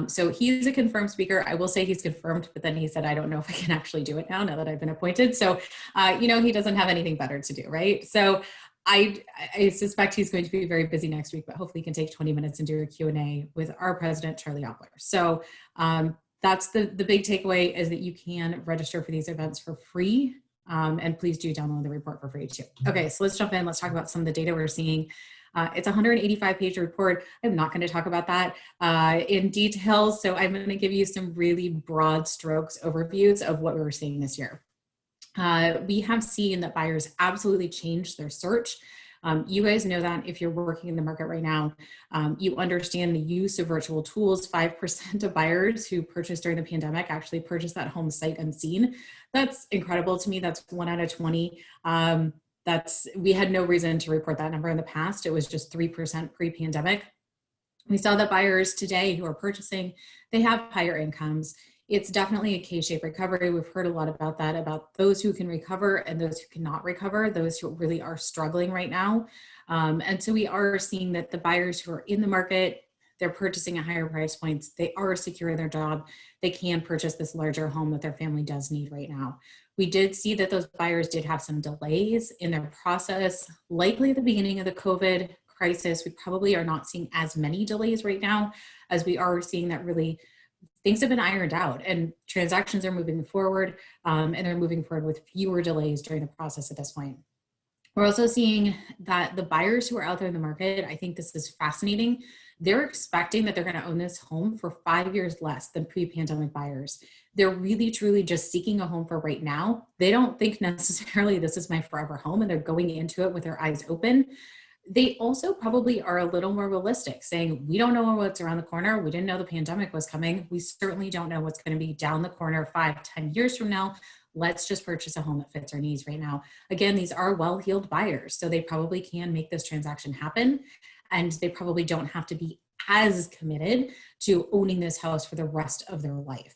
So he's a confirmed speaker. I will say he's confirmed, but then he said, I don't know if I can actually do it now that I've been appointed. So, he doesn't have anything better to do, right? So I suspect he's going to be very busy next week, but hopefully he can take 20 minutes and do a Q&A with our president, Charlie Oppler. So that's the big takeaway, is that you can register for these events for free. And please do download the report for free too. Okay, so let's jump in. Let's talk about some of the data we're seeing. It's a 185-page report. I'm not going to talk about that in detail. So I'm going to give you some really broad strokes overviews of what we're seeing this year. We have seen that buyers absolutely changed their search. You guys know that if you're working in the market right now, you understand the use of virtual tools. 5% of buyers who purchased during the pandemic actually purchased that home sight unseen. That's incredible to me. That's 1 out of 20. We had no reason to report that number in the past. It was just 3% pre-pandemic. We saw that buyers today who are purchasing, they have higher incomes. It's definitely a K-shaped recovery. We've heard a lot about that, about those who can recover and those who cannot recover, those who really are struggling right now. And so we are seeing that the buyers who are in the market, they're purchasing at higher price points. They are secure in their job. They can purchase this larger home that their family does need right now. We did see that those buyers did have some delays in their process. Likely at the beginning of the COVID crisis, we probably are not seeing as many delays right now as we are seeing that really things have been ironed out and transactions are moving forward, and they're moving forward with fewer delays during the process at this point. We're also seeing that the buyers who are out there in the market, I think this is fascinating. They're expecting that they're going to own this home for 5 years less than pre-pandemic buyers. They're really, truly just seeking a home for right now. They don't think necessarily this is my forever home, and they're going into it with their eyes open. They also probably are a little more realistic, saying, we don't know what's around the corner. We didn't know the pandemic was coming. We certainly don't know what's going to be down the corner 5, 10 years from now. Let's just purchase a home that fits our needs right now. Again, these are well-heeled buyers, so they probably can make this transaction happen, and they probably don't have to be as committed to owning this house for the rest of their life.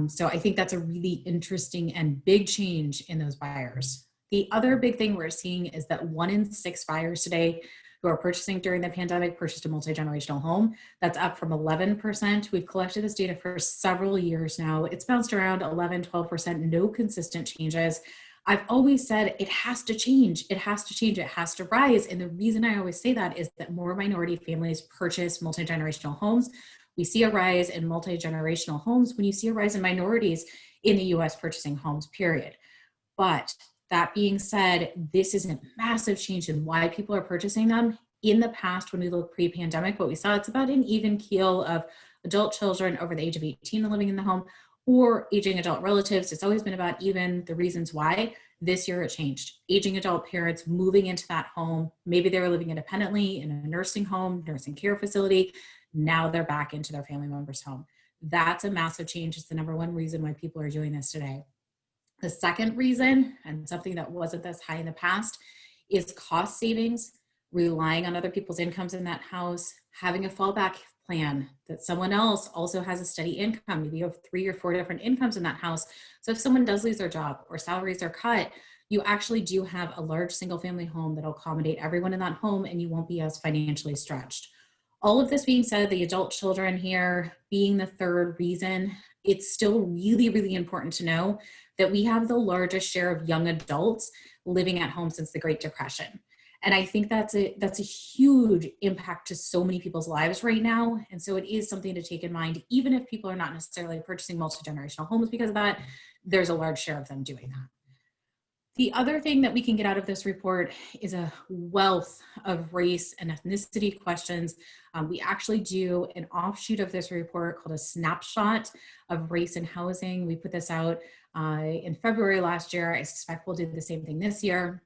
So I think that's a really interesting and big change in those buyers. The other big thing we're seeing is that 1 in 6 buyers today who are purchasing during the pandemic purchased a multi-generational home. That's up from 11%. We've collected this data for several years now. It's bounced around 11, 12%, no consistent changes. I've always said it has to change. It has to change. It has to rise. And the reason I always say that is that more minority families purchase multi-generational homes. We see a rise in multi-generational homes when you see a rise in minorities in the US purchasing homes, period. But that being said, this is a massive change in why people are purchasing them. In the past, when we look pre-pandemic, what we saw, it's about an even keel of adult children over the age of 18 living in the home or aging adult relatives. It's always been about even. The reasons why. This year it changed. Aging adult parents moving into that home. Maybe they were living independently in a nursing home, nursing care facility. Now they're back into their family member's home. That's a massive change. It's the #1 reason why people are doing this today. The second reason, and something that wasn't this high in the past, is cost savings, relying on other people's incomes in that house, having a fallback plan that someone else also has a steady income. Maybe you have 3 or 4 different incomes in that house. So if someone does lose their job or salaries are cut, you actually do have a large single family home that'll accommodate everyone in that home, and you won't be as financially stretched. All of this being said, the adult children here being the third reason, it's still really, really important to know that we have the largest share of young adults living at home since the Great Depression. And I think that's a huge impact to so many people's lives right now. And so it is something to take in mind, even if people are not necessarily purchasing multi-generational homes because of that, there's a large share of them doing that. The other thing that we can get out of this report is a wealth of race and ethnicity questions. We actually do an offshoot of this report called a snapshot of race and housing. We put this out in February last year. I suspect we'll do the same thing this year.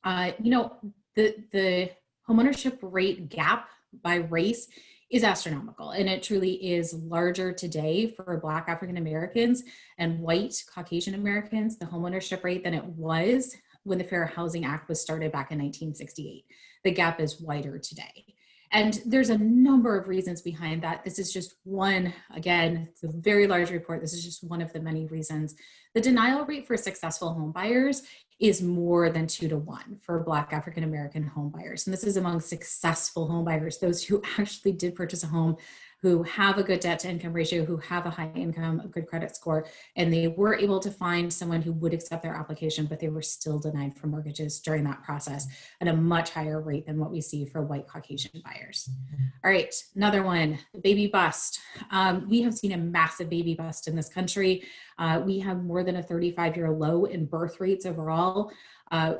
The homeownership rate gap by race is astronomical. And it truly is larger today for Black African Americans and white Caucasian Americans, the homeownership rate, than it was when the Fair Housing Act was started back in 1968. The gap is wider today. And there's a number of reasons behind that. This is just one, again, it's a very large report. This is just one of the many reasons. The denial rate for successful home buyers is more than 2 to 1 for Black African American home buyers. And this is among successful home buyers, those who actually did purchase a home, who have a good debt to income ratio, who have a high income, a good credit score, and they were able to find someone who would accept their application, but they were still denied for mortgages during that process at a much higher rate than what we see for white Caucasian buyers. All right, another one, baby bust. We have seen a massive baby bust in this country. We have more than a 35-year low in birth rates overall.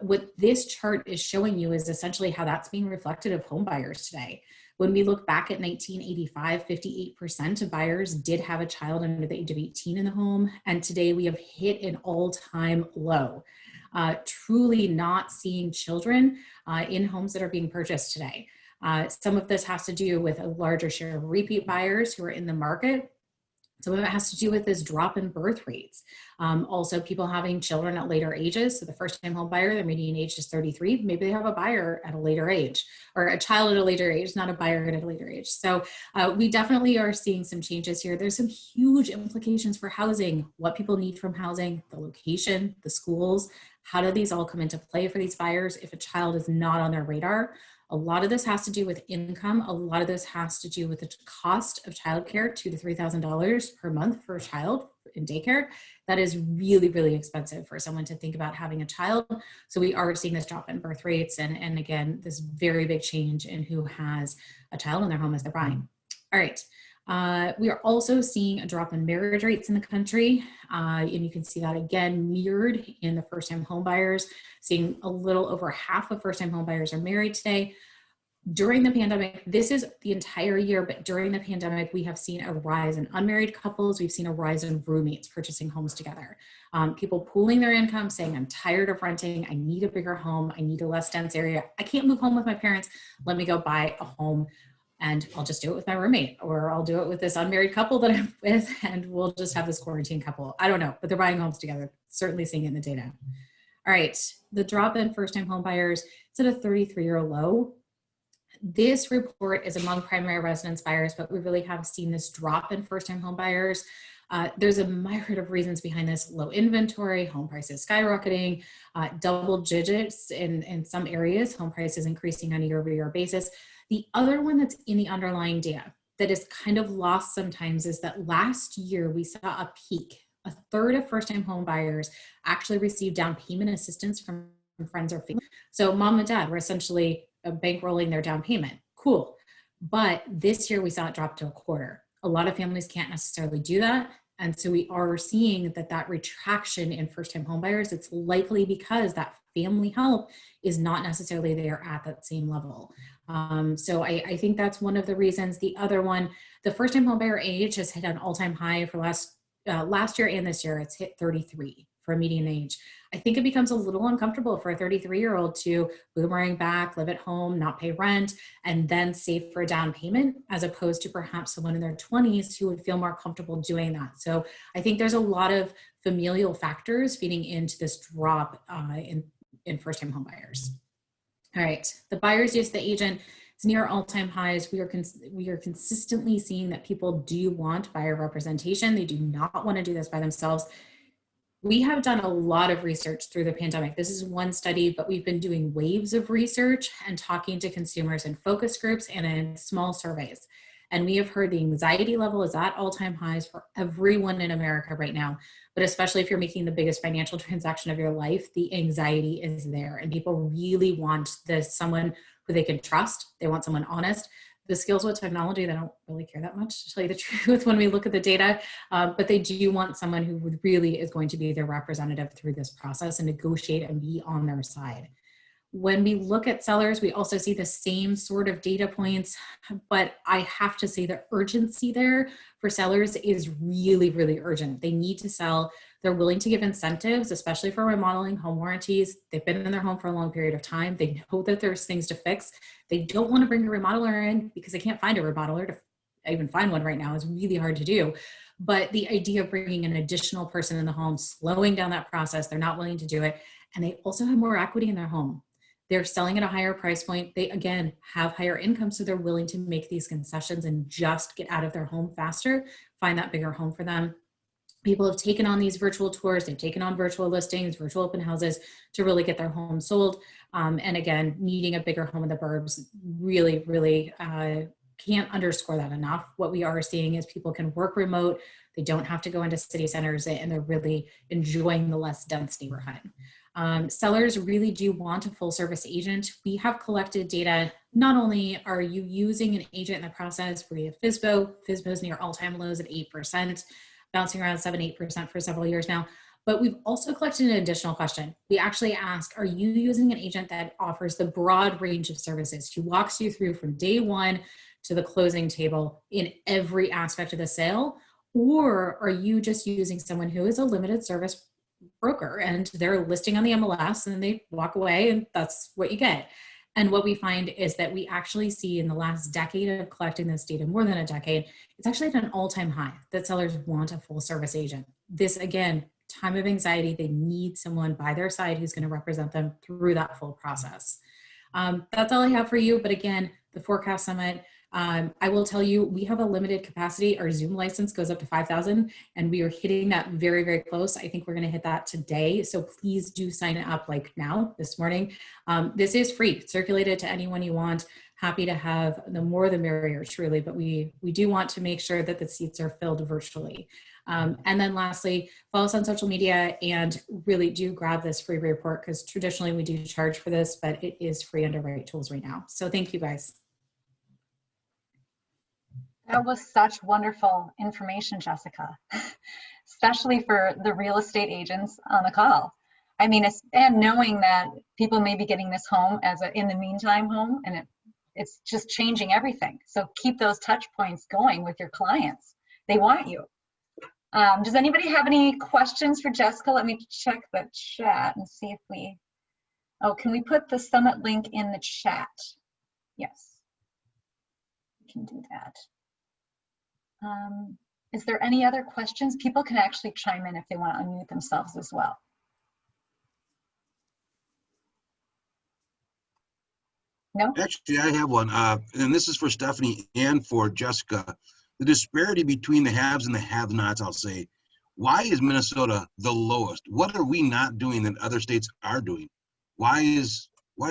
What this chart is showing you is essentially how that's being reflected of home buyers today. When we look back at 1985, 58% of buyers did have a child under the age of 18 in the home. And today we have hit an all-time low. Truly not seeing children in homes that are being purchased today. Some of this has to do with a larger share of repeat buyers who are in the market. Some of it has to do with this drop in birth rates. Also, people having children at later ages. So the first-time home buyer, their median age is 33. Maybe they have a buyer at a later age, or a child at a later age, not a buyer at a later age. So we definitely are seeing some changes here. There's some huge implications for housing, what people need from housing, the location, the schools. How do these all come into play for these buyers if a child is not on their radar? A lot of this has to do with income. A lot of this has to do with the cost of childcare, $2,000 to $3,000 per month for a child in daycare. That is really, really expensive for someone to think about having a child. So we are seeing this drop in birth rates and again, this very big change in who has a child in their home as they're buying. All right. We are also seeing a drop in marriage rates in the country. And you can see that again mirrored in the first-time home buyers, seeing a little over half of first-time home buyers are married today. During the pandemic, this is the entire year, but during the pandemic, we have seen a rise in unmarried couples. We've seen a rise in roommates purchasing homes together. People pooling their income, saying, I'm tired of renting. I need a bigger home. I need a less dense area. I can't move home with my parents. Let me go buy a home. And I'll just do it with my roommate, or I'll do it with this unmarried couple that I'm with, and we'll just have this quarantine couple. I don't know, but they're buying homes together. Certainly seeing it in the data. All right, the drop in first-time home buyers, it's at a 33-year low. This report is among primary residence buyers, but we really have seen this drop in first-time home buyers. There's a myriad of reasons behind this: low inventory, home prices skyrocketing, double digits in some areas, home prices increasing on a year-over-year basis. The other one that's in the underlying data that is kind of lost sometimes is that last year we saw a peak. A third of first-time home buyers actually received down payment assistance from friends or family. So mom and dad were essentially bankrolling their down payment. Cool. But this year we saw it drop to a quarter. A lot of families can't necessarily do that. And so we are seeing that retraction in first-time home buyers, it's likely because that family help is not necessarily there at that same level. So I think that's one of the reasons. The other one, the first-time home buyer age has hit an all-time high for last year and this year. It's hit 33 for a median age. I think it becomes a little uncomfortable for a 33-year-old to boomerang back, live at home, not pay rent, and then save for a down payment, as opposed to perhaps someone in their 20s who would feel more comfortable doing that. So I think there's a lot of familial factors feeding into this drop in first-time home buyers. All right, the buyer's use of the agent is near all-time highs. We are consistently seeing that people do want buyer representation. They do not want to do this by themselves. We have done a lot of research through the pandemic. This is one study, but we've been doing waves of research and talking to consumers in focus groups and in small surveys. And we have heard the anxiety level is at all-time highs for everyone in America right now. But especially if you're making the biggest financial transaction of your life, the anxiety is there. And people really want someone who they can trust. They want someone honest. The skills with technology, they don't really care that much, to tell you the truth, when we look at the data, but they do want someone who really is going to be their representative through this process and negotiate and be on their side. When we look at sellers, we also see the same sort of data points, but I have to say the urgency there for sellers is really, really urgent. They need to sell. They're willing to give incentives, especially for remodeling, home warranties. They've been in their home for a long period of time. They know that there's things to fix. They don't want to bring a remodeler in because they can't find a remodeler. To even find one right now is really hard to do. But the idea of bringing an additional person in the home, slowing down that process, they're not willing to do it. And they also have more equity in their home. They're selling at a higher price point. They, again, have higher income, so they're willing to make these concessions and just get out of their home faster, find that bigger home for them. People have taken on these virtual tours. They've taken on virtual listings, virtual open houses to really get their home sold. And again, needing a bigger home in the burbs, really, really can't underscore that enough. What we are seeing is people can work remote. They don't have to go into city centers, and they're really enjoying the less dense neighborhood. Sellers really do want a full service agent. We have collected data. Not only are you using an agent in the process, we have FSBO's near all-time lows at 8%, bouncing around 7-8% for several years now. But we've also collected an additional question. We actually ask, are you using an agent that offers the broad range of services, who walks you through from day one to the closing table in every aspect of the sale? Or are you just using someone who is a limited service broker and they're listing on the MLS and they walk away and that's what you get? And what we find is that we actually see in the last decade of collecting this data, more than a decade, it's actually at an all-time high that sellers want a full service agent. This, again, time of anxiety, they need someone by their side who's going to represent them through that full process. That's all I have for you. But again, the Forecast Summit, I will tell you, we have a limited capacity. Our Zoom license goes up to 5,000 and we are hitting that very, very close. I think we're going to hit that today. So please do sign up like now, this morning. This is free, circulated to anyone you want. Happy to have the more the merrier, truly, but we do want to make sure that the seats are filled virtually. And then lastly, follow us on social media and really do grab this free report, because traditionally we do charge for this, but it is free under Right Tools right now. So thank you guys. That was such wonderful information, Jessica, especially for the real estate agents on the call. I mean, and knowing that people may be getting this home as a in the meantime home, and it's just changing everything. So keep those touch points going with your clients. They want you. Does anybody have any questions for Jessica? Let me check the chat and see if we, can we put the summit link in the chat? Yes, we can do that. Is there any other questions? People can actually chime in if they want to unmute themselves as well. No? Actually, I have one, and this is for Stephanie and for Jessica. The disparity between the haves and the have-nots, I'll say. Why is Minnesota the lowest? What are we not doing that other states are doing? Why is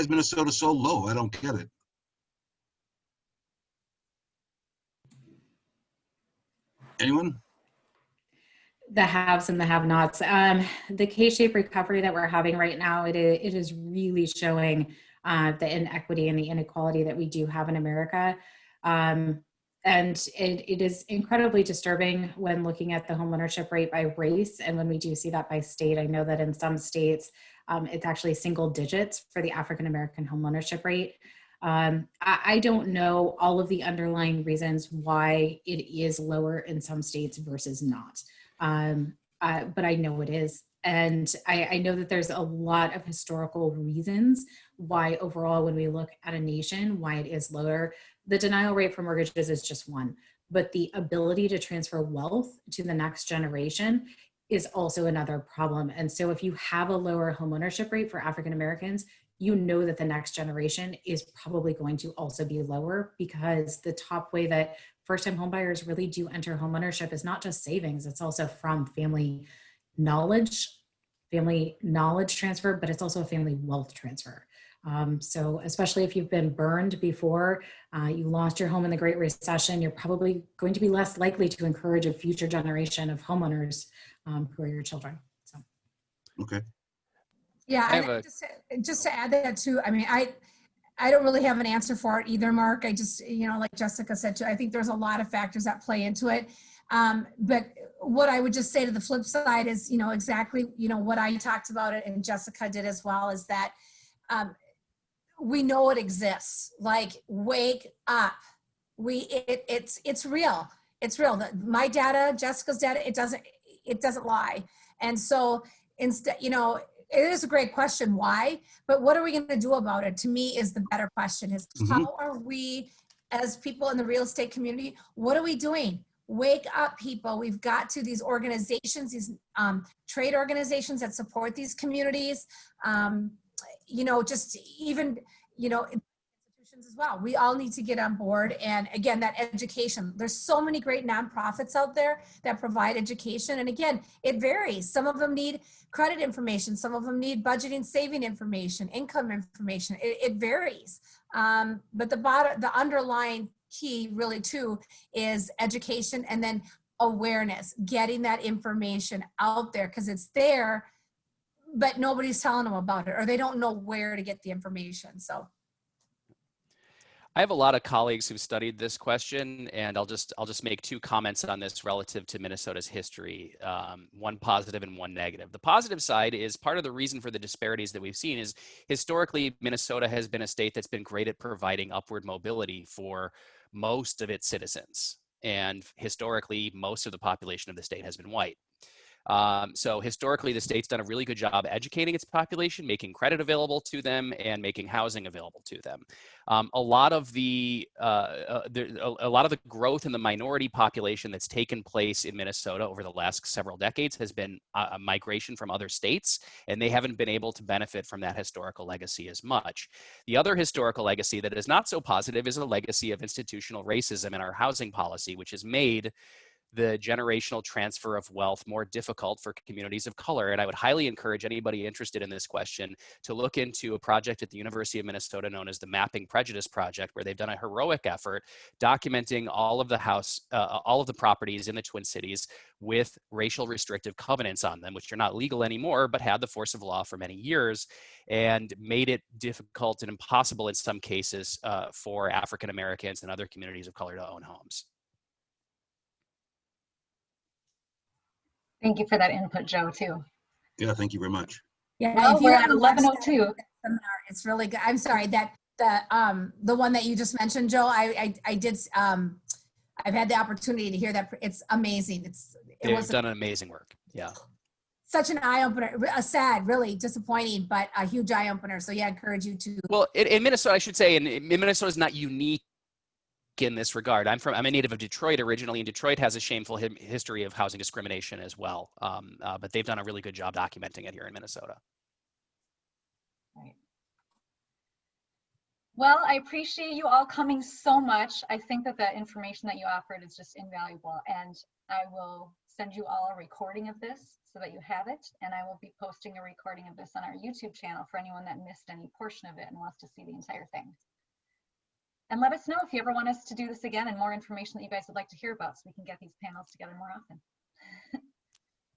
Minnesota so low? I don't get it. Anyone? The haves and the have-nots. The K-shaped recovery that we're having right now, it is really showing the inequity and the inequality that we do have in America. And it is incredibly disturbing when looking at the homeownership rate by race. And when we do see that by state, I know that in some states, it's actually single digits for the African-American homeownership rate. I don't know all of the underlying reasons why it is lower in some states versus not. But I know it is. And I know that there's a lot of historical reasons why overall, when we look at a nation, why it is lower. The denial rate for mortgages is just one, but the ability to transfer wealth to the next generation is also another problem. And so if you have a lower homeownership rate for African Americans, you know that the next generation is probably going to also be lower, because the top way that first-time homebuyers really do enter homeownership is not just savings, it's also from family knowledge transfer, but it's also a family wealth transfer. So especially if you've been burned before, you lost your home in the Great Recession, you're probably going to be less likely to encourage a future generation of homeowners who are your children. So. Okay. Yeah, and just to add that too, I mean, I don't really have an answer for it either, Mark. I just, like Jessica said too, I think there's a lot of factors that play into it. But what I would just say to the flip side is, exactly, what I talked about it and Jessica did as well, is that we know it exists. Like, wake up. It's real. It's real. My data, Jessica's data, it doesn't lie. And so instead, you know, it is a great question, why? But what are we going to do about it? To me, is the better question. Is how are we, as people in the real estate community, what are we doing? Wake up, people. We've got to these organizations, these trade organizations that support these communities. You know, just even, you know, institutions as well. We all need to get on board. And again, that education. There's so many great nonprofits out there that provide education. And again, it varies. Some of them need credit information. Some of them need budgeting, saving information, income information. It varies. But the underlying key really too is education, and then awareness, getting that information out there, because it's there, but nobody's telling them about it, or they don't know where to get the information. So I have a lot of colleagues who've studied this question, and I'll just make two comments on this relative to Minnesota's history, one positive and one negative. The positive side is part of the reason for the disparities that we've seen is historically Minnesota has been a state that's been great at providing upward mobility for most of its citizens, and historically most of the population of the state has been white. So historically, the state's done a really good job educating its population, making credit available to them, and making housing available to them. A lot of the growth in the minority population that's taken place in Minnesota over the last several decades has been a migration from other states, and they haven't been able to benefit from that historical legacy as much. The other historical legacy that is not so positive is a legacy of institutional racism in our housing policy, which has made the generational transfer of wealth more difficult for communities of color. And I would highly encourage anybody interested in this question to look into a project at the University of Minnesota known as the Mapping Prejudice Project, where they've done a heroic effort documenting all of the properties in the Twin Cities with racial restrictive covenants on them, which are not legal anymore, but had the force of law for many years, and made it difficult and impossible in some cases for African Americans and other communities of color to own homes. Thank you for that input, Joe, too. Yeah, thank you very much. yeah, Well, if you we're at haven't watched that 11:02. seminar, it's really good. I'm sorry that the one that you just mentioned, Joe, I did. I've had the opportunity to hear that. It's amazing. They've done an amazing work. Yeah. Such an eye opener, a sad, really disappointing, but a huge eye opener. So yeah, I encourage you to. Well, in Minnesota, I should say, and Minnesota is not unique in this regard. I'm a native of Detroit originally, and Detroit has a shameful history of housing discrimination as well. But they've done a really good job documenting it here in Minnesota. Right. Well, I appreciate you all coming so much. I think that the information that you offered is just invaluable, and I will send you all a recording of this so that you have it, and I will be posting a recording of this on our YouTube channel for anyone that missed any portion of it and wants to see the entire thing. And let us know if you ever want us to do this again and more information that you guys would like to hear about so we can get these panels together more often.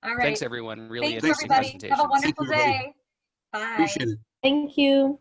All right. Thanks, everyone. Really Thanks, interesting everybody. presentation. Have a wonderful Thank you, day. Bye. Appreciate it. Thank you.